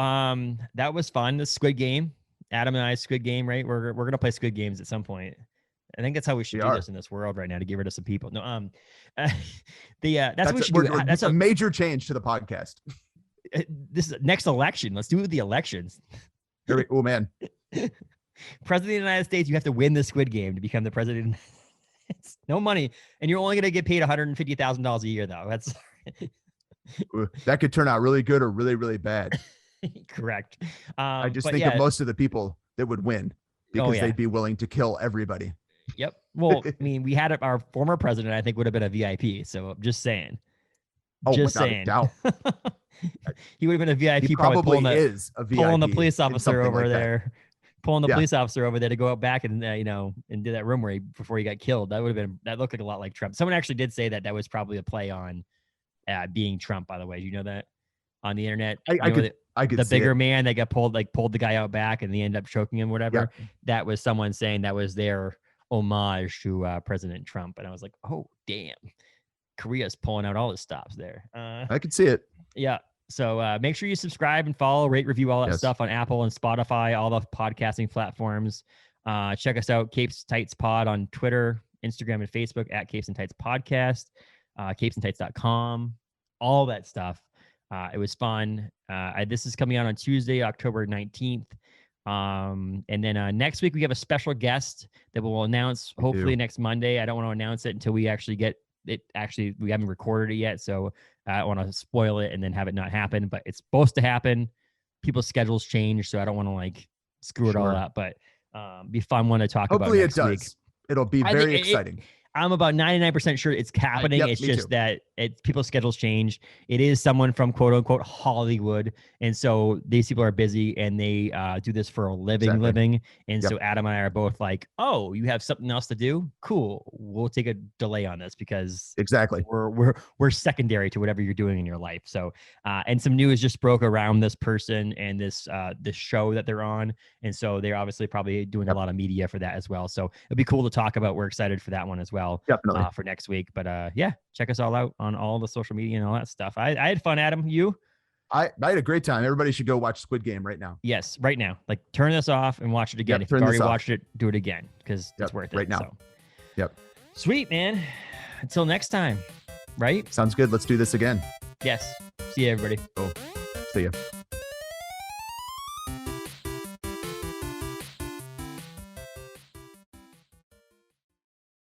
S1: That was fun. The Squid Game, Adam and I, Squid Game, right? We're gonna play Squid Games at some point. I think that's how we should do this in this world right now to get rid of some people. No, that's what we should do. That's
S2: a major change to the podcast.
S1: This is next election. Let's do it with the elections.
S2: Oh man,
S1: President of the United States, you have to win the Squid Game to become the president. It's no money, and you're only gonna get paid $150,000 a year, though. That's
S2: that could turn out really good or really, really bad.
S1: Correct.
S2: I just think of most of the people that would win because they'd be willing to kill everybody.
S1: Yep. Well, I mean, we had our former president, I think, would have been a VIP. So I'm just saying. Just saying. He would have been a VIP.
S2: He probably is a VIP.
S1: Pulling the police officer over there. Pulling the police officer over there to go out back and and do that room where before he got killed. That looked like a lot like Trump. Someone actually did say that was probably a play on being Trump. By the way, you know that on the internet. I could the bigger man that got pulled the guy out back and they end up choking him, whatever. Yeah. That was someone saying that was their homage to President Trump, and I was like, oh damn, Korea's pulling out all the stops there.
S2: I could see it.
S1: Yeah. So make sure you subscribe and follow, rate, review all that stuff on Apple and Spotify, all the podcasting platforms. Check us out, Capes Tights Pod on Twitter, Instagram, and Facebook at Capes and Tights Podcast, capesandtights.com, all that stuff. It was fun. This is coming out on Tuesday, October 19th. And then next week we have a special guest that we'll announce hopefully next Monday. I don't want to announce it until we actually get it. Actually, we haven't recorded it yet, so I don't want to spoil it and then have it not happen, but it's supposed to happen. People's schedules change, so I don't want to like screw it all up, but be a fun one to talk about next week.
S2: It'll be very exciting.
S1: I'm about 99% sure it's happening. It's just that people's schedules change. It is someone from quote unquote Hollywood. And so these people are busy and they do this for a living. And so Adam and I are both like, oh, you have something else to do? Cool. We'll take a delay on this because we're secondary to whatever you're doing in your life. So, and some news just broke around this person and this show that they're on. And so they're obviously probably doing a lot of media for that as well. So it'd be cool to talk about. We're excited for that one as well. For next week. But check us all out on all the social media and all that stuff. I had fun, Adam. You?
S2: I had a great time. Everybody should go watch Squid Game right now.
S1: Yes, right now. Like, turn this off and watch it again. If you've already watched it, do it again because it's worth it.
S2: Right now.
S1: So.
S2: Yep.
S1: Sweet, man. Until next time. Right?
S2: Sounds good. Let's do this again.
S1: Yes. See you, everybody.
S2: Cool. See ya.